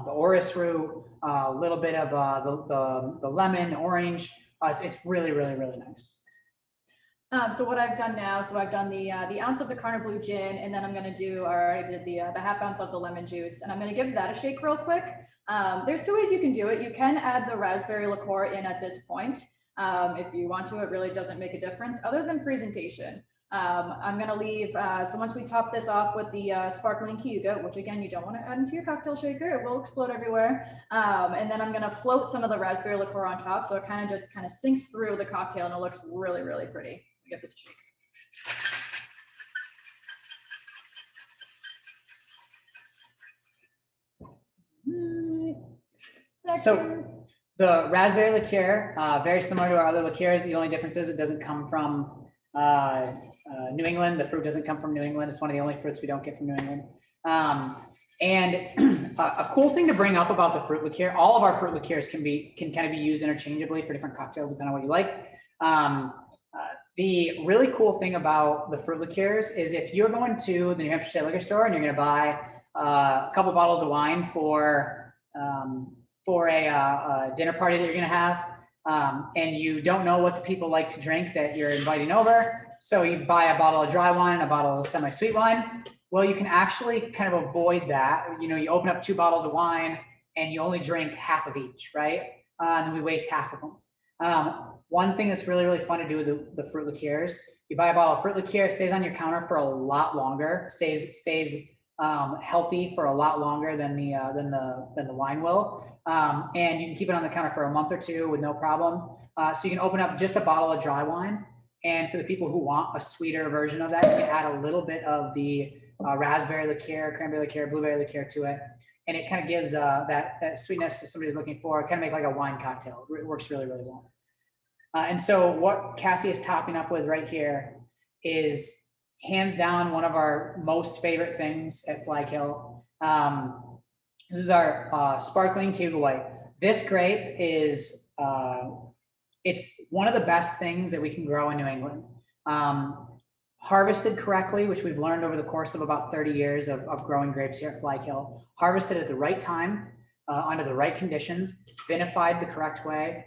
orris root, a little bit of the lemon, orange. It's really, really, really nice. So what I've done now, I've done the ounce of the Carner Blue Gin, and then I'm going to do, I did the half ounce of the lemon juice, and I'm going to give that a shake real quick. There's 2 ways you can do it. You can add the raspberry liqueur in at this point. If you want to, it really doesn't make a difference other than presentation. I'm going to leave, so once we top this off with the sparkling Cayuga, which again, you don't want to add into your cocktail shaker, it will explode everywhere. And then I'm going to float some of the raspberry liqueur on top, so it kind of sinks through the cocktail and it looks really, really pretty. Give this a shake. So the raspberry liqueur, very similar to our other liqueurs. The only difference is it doesn't come from New England. The fruit doesn't come from New England. It's one of the only fruits we don't get from New England. And a cool thing to bring up about the fruit liqueur, all of our fruit liqueurs can kind of be used interchangeably for different cocktails, depending on what you like. The really cool thing about the fruit liqueurs is if you're going to the New Hampshire State Liquor Store and you're going to buy a couple bottles of wine for for a dinner party that you're gonna have, and you don't know what the people like to drink that you're inviting over, so you buy a bottle of dry wine and a bottle of semi-sweet wine. Well, you can actually kind of avoid that. You know, you open up 2 bottles of wine and you only drink half of each, right? And we waste half of them. One thing that's really, really fun to do with the fruit liqueurs, you buy a bottle of fruit liqueur, it stays on your counter for a lot longer, stays healthy for a lot longer than the wine will. And you can keep it on the counter for a month or 2 with no problem. So you can open up just a bottle of dry wine. And for the people who want a sweeter version of that, you can add a little bit of the raspberry liqueur, cranberry liqueur, blueberry liqueur to it. And it kind of gives that sweetness to somebody who's looking for, kind of make like a wine cocktail. It works really, really well. And so what Cassey is topping up with right here is hands down one of our most favorite things at Flag Hill. This is our sparkling Cuba White. This grape is, it's one of the best things that we can grow in New England. Harvested correctly, which we've learned over the course of about 30 years of growing grapes here at Flag Hill, harvested at the right time, under the right conditions, vinified the correct way.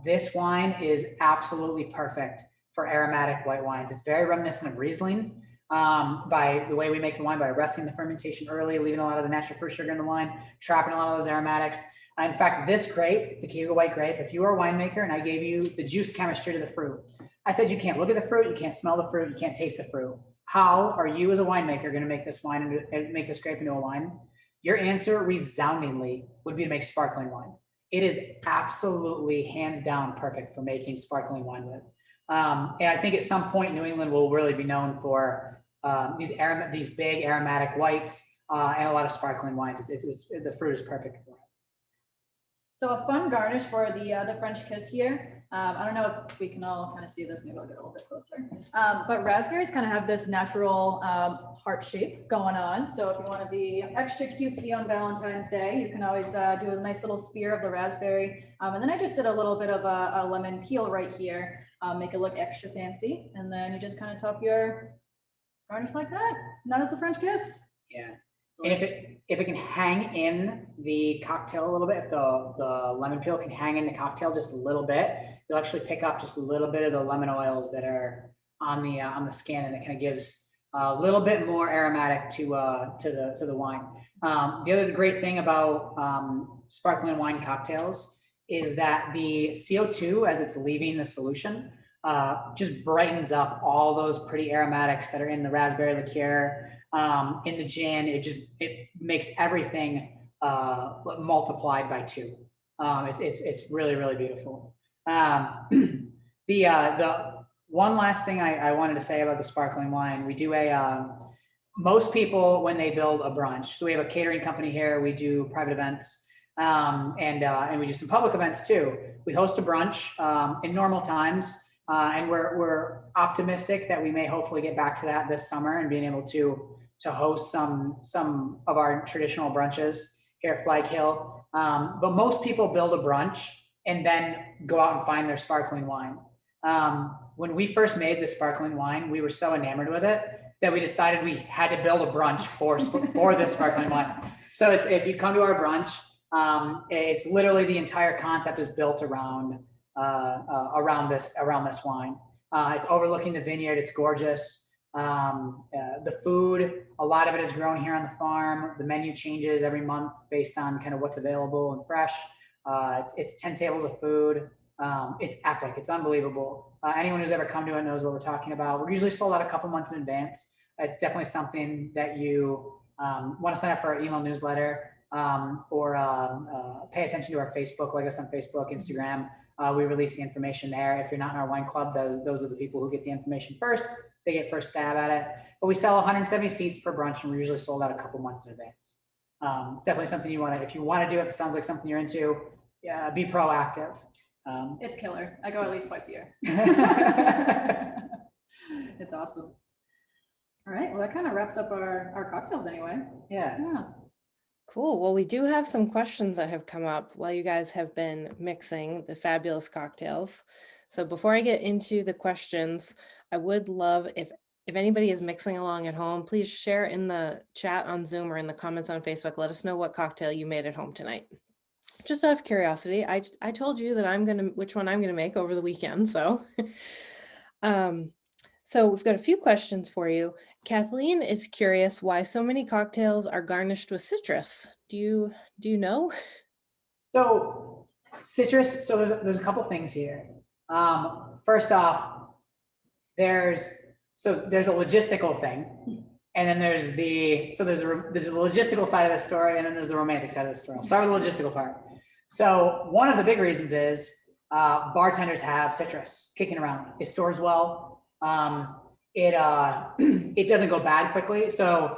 This wine is absolutely perfect for aromatic white wines. It's very reminiscent of Riesling by the way we make the wine, by arresting the fermentation early, leaving a lot of the natural fruit sugar in the wine, trapping a lot of those aromatics. In fact, this grape, the Cuba White grape, if you were a winemaker and I gave you the juice chemistry to the fruit, I said you can't look at the fruit, you can't smell the fruit, you can't taste the fruit. How are you as a winemaker going to make this wine and make this grape into a wine? Your answer resoundingly would be to make sparkling wine. It is absolutely hands down perfect for making sparkling wine with. And I think at some point New England will really be known for these big aromatic whites and a lot of sparkling wines. The fruit is perfect for it. So a fun garnish for the French kiss here. I don't know if we can all kind of see this. Maybe I'll get a little bit closer. But raspberries kind of have this natural heart shape going on. So if you want to be extra cutesy on Valentine's Day, you can always do a nice little spear of the raspberry. And then I just did a little bit of a lemon peel right here, make it look extra fancy. And then you just kind of top your garnish like that. And that is the French kiss. Yeah. And if it can hang in the cocktail a little bit, if the lemon peel can hang in the cocktail just a little bit, you'll actually pick up just a little bit of the lemon oils that are on the skin, and it kind of gives a little bit more aromatic to the wine. The other great thing about sparkling wine cocktails is that the CO2, as it's leaving the solution, just brightens up all those pretty aromatics that are in the raspberry liqueur. In the gin, it makes everything multiplied by 2. It's really, really beautiful. The one last thing I wanted to say about the sparkling wine, we do most people when they build a brunch, so we have a catering company here, we do private events, and we do some public events too. We host a brunch in normal times, and we're optimistic that we may hopefully get back to that this summer and being able to host some of our traditional brunches here at Flag Hill. But most people build a brunch and then go out and find their sparkling wine. When we first made the sparkling wine, we were so enamored with it that we decided we had to build a brunch for this sparkling wine. So if you come to our brunch, it's literally the entire concept is built around this wine. It's overlooking the vineyard. It's gorgeous. The food, a lot of it is grown here on the farm. The menu changes every month based on kind of what's available and fresh. It's 10 tables of food. It's epic. It's unbelievable. Anyone who's ever come to it knows what we're talking about. We're usually sold out a couple months in advance. It's definitely something that you want to sign up for our email newsletter or pay attention to our Facebook, like us on Facebook, Instagram. We release the information there. If you're not in our wine club, those are the people who get the information first. They get first stab at it. But we sell 170 seats per brunch, and we're usually sold out a couple months in advance. It's definitely something you want to, if you want to do, if it sounds like something you're into, be proactive. It's killer. I go at least twice a year. It's awesome. All right. Well, that kind of wraps up our cocktails anyway. Yeah. Cool. Well, we do have some questions that have come up while you guys have been mixing the fabulous cocktails. So before I get into the questions, I would love if anybody is mixing along at home, please share in the chat on Zoom or in the comments on Facebook. Let us know what cocktail you made at home tonight. just out of curiosity, I told you that which one I'm gonna make over the weekend. So, so we've got a few questions for you. Kathleen is curious why so many cocktails are garnished with citrus. Do you know? So citrus, so there's a couple things here. First off, there's a logistical thing, and then there's a logistical side of the story, and then there's the romantic side of the story. I'll start with the logistical part. So one of the big reasons is bartenders have citrus kicking around. It stores well. It doesn't go bad quickly. So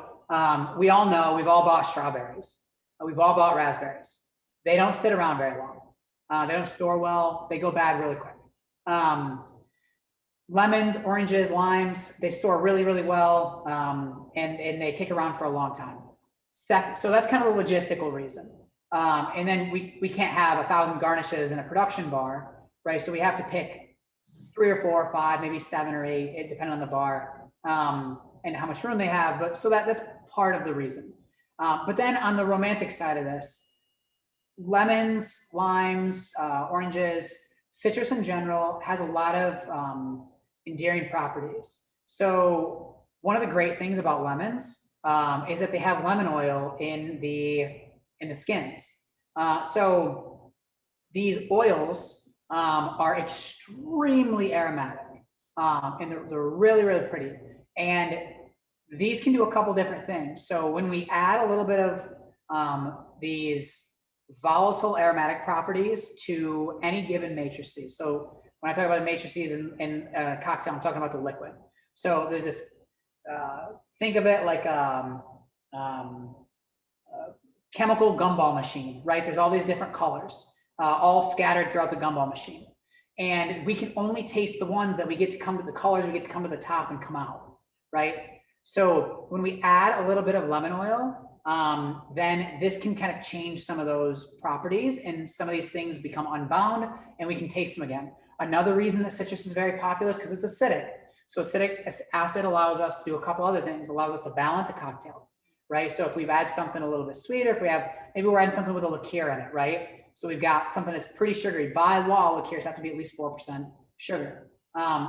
we all know, we've all bought strawberries. We've all bought raspberries. They don't sit around very long. They don't store well. They go bad really quick. Lemons, oranges, limes, they store really, really well, and they kick around for a long time. So that's kind of the logistical reason. And then we can't have 1,000 garnishes in a production bar, right? So we have to pick 3 or 4 or 5, maybe 7 or 8, depending on the bar, and how much room they have. But so that's part of the reason. But then on the romantic side of this, lemons, limes, oranges, citrus in general has a lot of endearing properties. So one of the great things about lemons is that they have lemon oil in the skins. So these oils are extremely aromatic, and they're really, really pretty. And these can do a couple different things. So when we add a little bit of these volatile aromatic properties to any given matrices. So when I talk about matrices in a cocktail, I'm talking about the liquid. So there's this, think of it like chemical gumball machine, right? There's all these different colors, all scattered throughout the gumball machine. And we can only taste the ones that we get to come to the colors, we get to come to the top and come out, right? So when we add a little bit of lemon oil, then this can kind of change some of those properties, and some of these things become unbound and we can taste them again. Another reason that citrus is very popular is because it's acidic. So acidic acid allows us to do a couple other things, allows us to balance a cocktail, right? So if we've added something a little bit sweeter, maybe we're adding something with a liqueur in it, right? So we've got something that's pretty sugary. By law, liqueurs have to be at least 4% sugar.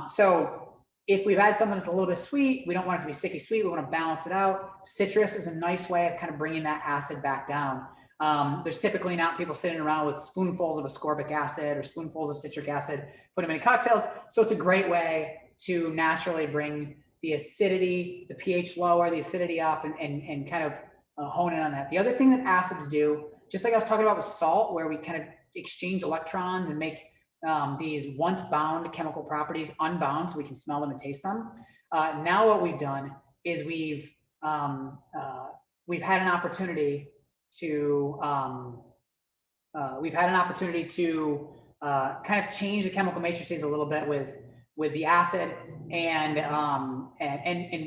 So if we've had something that's a little bit sweet, we don't want it to be sticky sweet, we want to balance it out. Citrus is a nice way of kind of bringing that acid back down. There's typically not people sitting around with spoonfuls of ascorbic acid or spoonfuls of citric acid, put them in cocktails. So it's a great way to naturally bring the acidity, the pH lower, the acidity up, and kind of hone in on that. The other thing that acids do, just like I was talking about with salt, where we kind of exchange electrons and make these once bound chemical properties unbound so we can smell them and taste them. Now what we've done is we've had an opportunity to kind of change the chemical matrices a little bit with the acid, and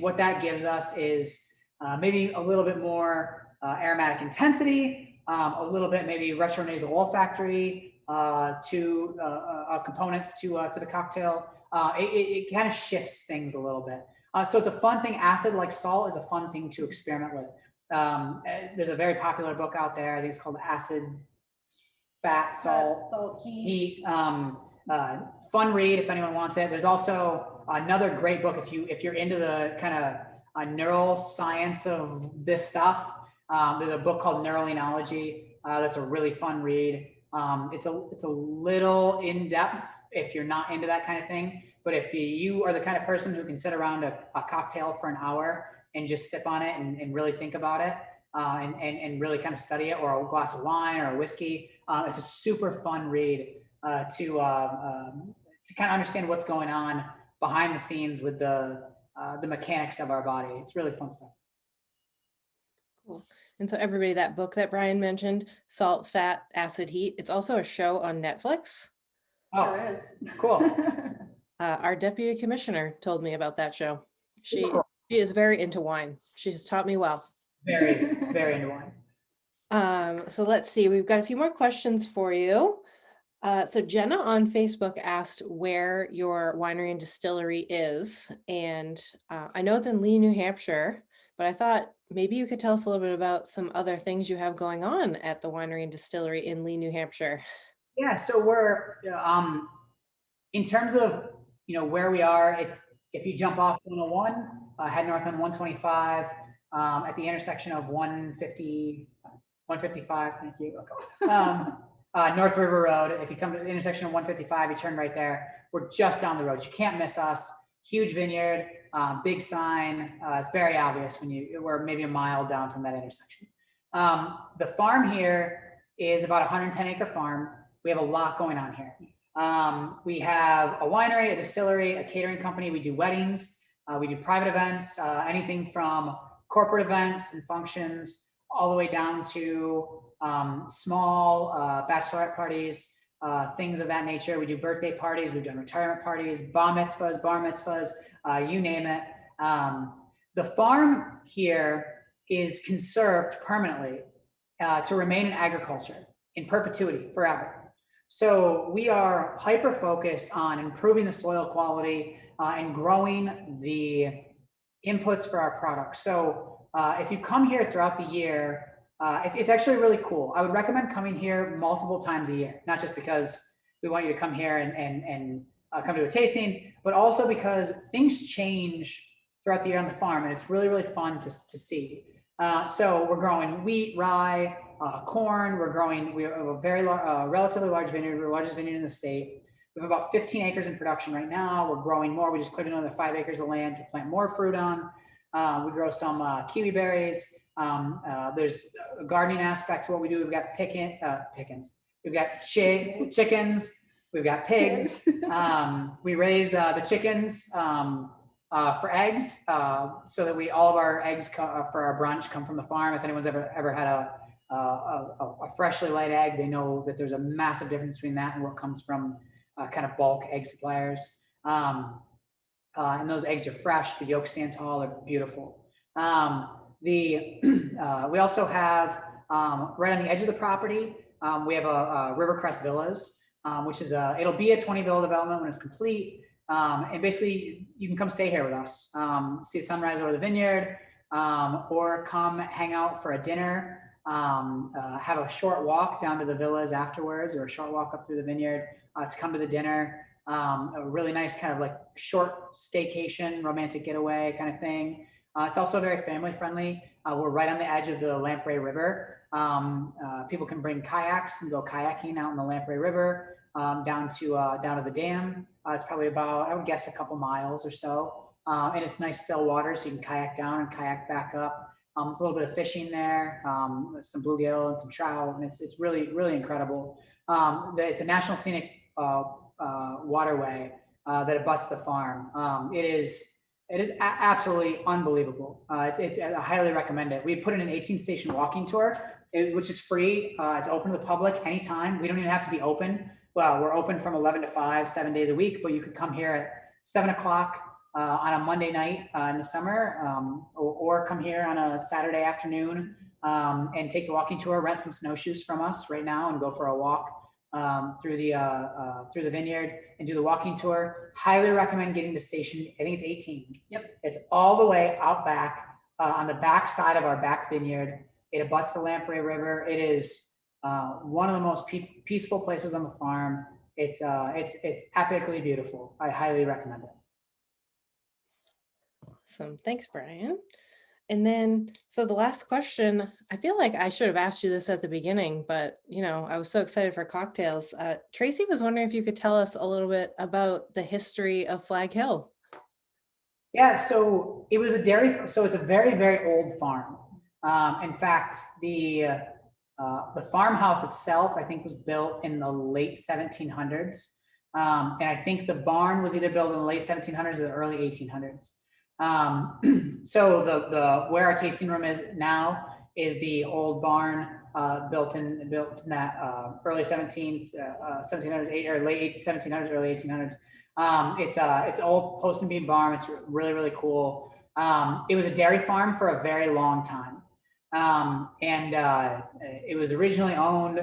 what that gives us is maybe a little bit more aromatic intensity, a little bit maybe retronasal olfactory components to the cocktail. It kind of shifts things a little bit. So it's a fun thing. Acid, like salt, is a fun thing to experiment with. There's a very popular book out there. I think it's called Acid, Fat, Salt, Heat. Fun read if anyone wants it. There's also another great book if you're into the kind of neural science of this stuff. There's a book called Neuralinology. That's a really fun read. It's a little in depth if you're not into that kind of thing. But if you are the kind of person who can sit around a cocktail for an hour and just sip on it and really think about it, and really kind of study it, or a glass of wine or a whiskey, it's a super fun read to kind of understand what's going on behind the scenes with the mechanics of our body. It's really fun stuff. Cool. And so everybody, that book that Brian mentioned, Salt, Fat, Acid, Heat, it's also a show on Netflix. Oh, There is. Cool. Our deputy commissioner told me about that show. She Cool. is very into wine. She's taught me well. Very, very into wine. So let's see, we've got a few more questions for you. So Jenna on Facebook asked where your winery and distillery is. And I know it's in Lee, New Hampshire. but I thought maybe you could tell us a little bit about some other things you have going on at the winery and distillery in Lee, New Hampshire. Yeah, so we're in terms of where we are. It's if you jump off 101, head north on 125 at the intersection of 150, 155. Thank you. North River Road. If you come to the intersection of 155, you turn right there. We're just down the road. You can't miss us. Huge vineyard, big sign. It's very obvious when we're maybe a mile down from that intersection. The farm here is about a 110-acre farm. We have a lot going on here. We have a winery, a distillery, a catering company. We do weddings. We do private events, anything from corporate events and functions all the way down to small bachelorette parties, things of that nature. We do birthday parties. We've done retirement parties, bar mitzvahs, you name it. The farm here is conserved permanently to remain in agriculture in perpetuity forever. So we are hyper focused on improving the soil quality and growing the inputs for our products. So if you come here throughout the year, it's actually really cool. I would recommend coming here multiple times a year, not just because we want you to come here and come to a tasting, but also because things change throughout the year on the farm, and it's really, really fun to see. So we're growing wheat, rye, corn. We have a very relatively large vineyard. We're the largest vineyard in the state. We have about 15 acres in production right now. We're growing more. We just cleared another 5 acres of land to plant more fruit on. We grow some kiwi berries. There's a gardening aspect to what we do. We've got pickens. We've got chickens. We've got pigs. We raise the chickens for eggs, so that all of our eggs for our brunch come from the farm. If anyone's ever had a freshly laid egg, they know that there's a massive difference between that and what comes from kind of bulk egg suppliers. And those eggs are fresh. The yolks stand tall. They're beautiful. We also have right on the edge of the property, we have a Rivercrest Villas, which is it'll be a 20-villa development when it's complete. And basically, you can come stay here with us, see the sunrise over the vineyard, or come hang out for a dinner, have a short walk down to the villas afterwards, or a short walk up through the vineyard to come to the dinner. A really nice kind of like short staycation, romantic getaway kind of thing. It's also very family friendly. We're right on the edge of the Lamprey River. People can bring kayaks and go kayaking out in the Lamprey River down to the dam. It's probably about, I would guess, a couple miles or so. And it's nice still water, so you can kayak down and kayak back up. There's a little bit of fishing there, some bluegill and some trout, and it's really, really incredible. It's a national scenic waterway that abuts the farm. It is absolutely unbelievable. I highly recommend it. We put in an 18-station walking tour, which is free. It's open to the public anytime. We don't even have to be open. Well, we're open from 11 to 5, 7 days a week, but you could come here at 7 o'clock on a Monday night in the summer, or come here on a Saturday afternoon and take the walking tour, rent some snowshoes from us right now and go for a walk through the vineyard and do the walking tour. Highly recommend getting to station. I think it's 18. Yep. It's all the way out back on the back side of our back vineyard. It abuts the Lamprey River. It is one of the most peaceful places on the farm. It's epically beautiful. I highly recommend it. Awesome. Thanks, Brian. And then, so the last question, I feel like I should have asked you this at the beginning, but I was so excited for cocktails. Tracy was wondering if you could tell us a little bit about the history of Flag Hill. Yeah, so it was a dairy, so it's a very, very old farm. In fact, the farmhouse itself, I think, was built in the late 1700s. And I think the barn was either built in the late 1700s or the early 1800s. So the where our tasting room is now is the old barn built in that early 1700s or late 1700s, early 1800s. It's old post and beam barn. It's really, really cool. It was a dairy farm for a very long time. And it was originally owned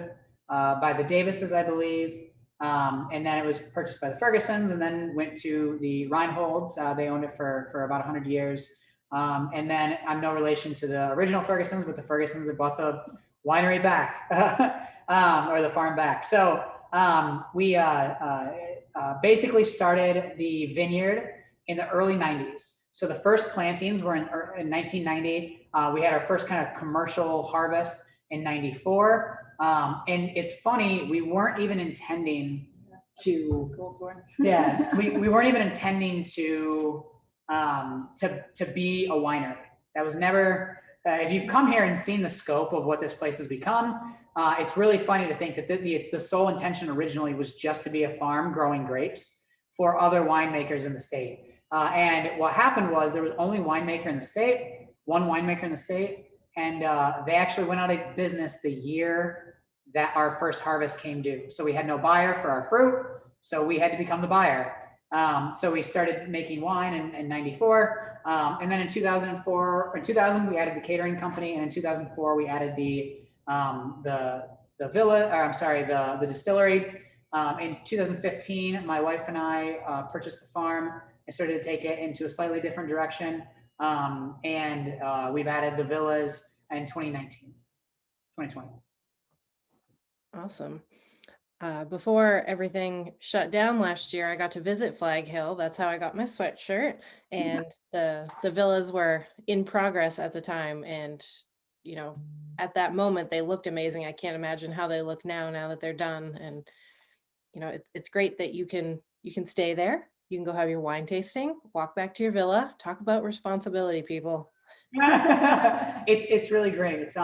by the Davises, I believe. And then it was purchased by the Fergusons and then went to the Reinholds. They owned it for about 100 years. And then I'm no relation to the original Fergusons, but the Fergusons that bought the winery back, or the farm back. So we basically started the vineyard in the early 90s. So the first plantings were in 1990. We had our first kind of commercial harvest in 94. And it's funny, we weren't even intending to, yeah, we weren't even intending to be a winery. That was never, if you've come here and seen the scope of what this place has become, it's really funny to think that the sole intention originally was just to be a farm growing grapes for other winemakers in the state. And what happened was there was only one winemaker in the state, and they actually went out of business the year that our first harvest came due. So we had no buyer for our fruit, so we had to become the buyer. So we started making wine in 94. And then in 2004, or 2000, we added the catering company. And in 2004, we added the distillery. In 2015, my wife and I purchased the farm and started to take it into a slightly different direction. And we've added the villas in 2020. Awesome. Before everything shut down last year, I got to visit Flag Hill. That's how I got my sweatshirt. And the villas were in progress at the time. And, you know, at that moment, they looked amazing. I can't imagine how they look now that they're done. And, you know, it's great that you can stay there. You can go have your wine tasting, walk back to your villa, talk about responsibility, people. It's really great. It's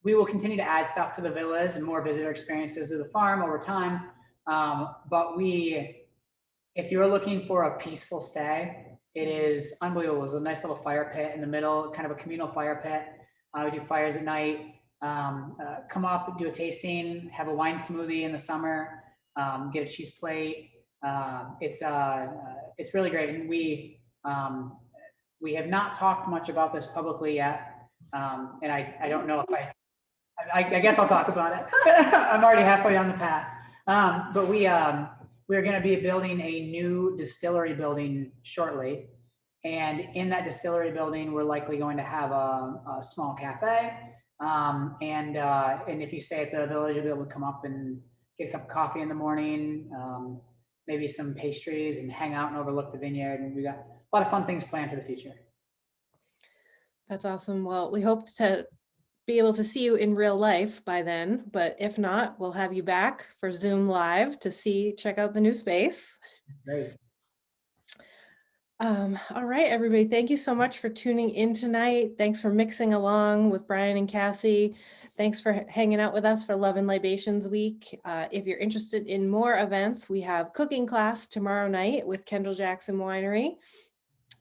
we will continue to add stuff to the villas and more visitor experiences to the farm over time. But if you're looking for a peaceful stay, it is unbelievable. There's a nice little fire pit in the middle, kind of a communal fire pit. We do fires at night. Come up, do a tasting, have a wine smoothie in the summer, get a cheese plate. It's really great. And we have not talked much about this publicly yet. And I don't know if I guess I'll talk about it. I'm already halfway down the path. But we're going to be building a new distillery building shortly. And in that distillery building, we're likely going to have a small cafe. And if you stay at the village, you'll be able to come up and get a cup of coffee in the morning, maybe some pastries, and hang out and overlook the vineyard. And we got a lot of fun things planned for the future. That's awesome. Well, we hope to be able to see you in real life by then, but if not, we'll have you back for Zoom Live to check out the new space. Great. All right, everybody, thank you so much for tuning in tonight. Thanks for mixing along with Brian and Cassie. Thanks for hanging out with us for Love and Libations Week. If you're interested in more events, we have cooking class tomorrow night with Kendall Jackson Winery.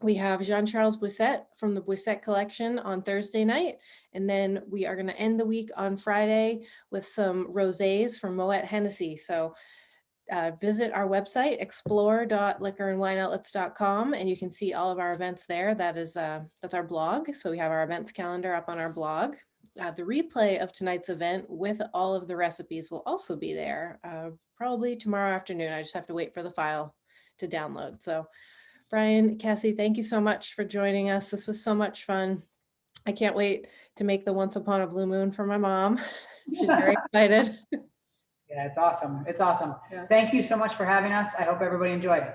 We have Jean-Charles Boisset from the Boisset Collection on Thursday night. And then we are going to end the week on Friday with some rosés from Moet Hennessy. So visit our website, explore.liquorandwineoutlets.com, and you can see all of our events there. That's our blog. So we have our events calendar up on our blog. The replay of tonight's event with all of the recipes will also be there, probably tomorrow afternoon. I just have to wait for the file to download. So Brian, Cassie, thank you so much for joining us. This was so much fun. I can't wait to make the Once Upon a Blue Moon for my mom. She's very excited. Yeah, it's awesome. It's awesome. Yeah. Thank you so much for having us. I hope everybody enjoyed.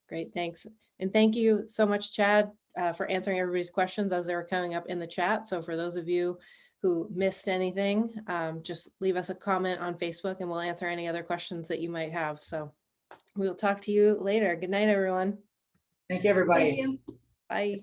Great, thanks. And thank you so much, Chad, for answering everybody's questions as they were coming up in the chat. So for those of you who missed anything, just leave us a comment on Facebook and we'll answer any other questions that you might have. So we'll talk to you later. Good night, everyone. Thank you, everybody. Thank you. Bye.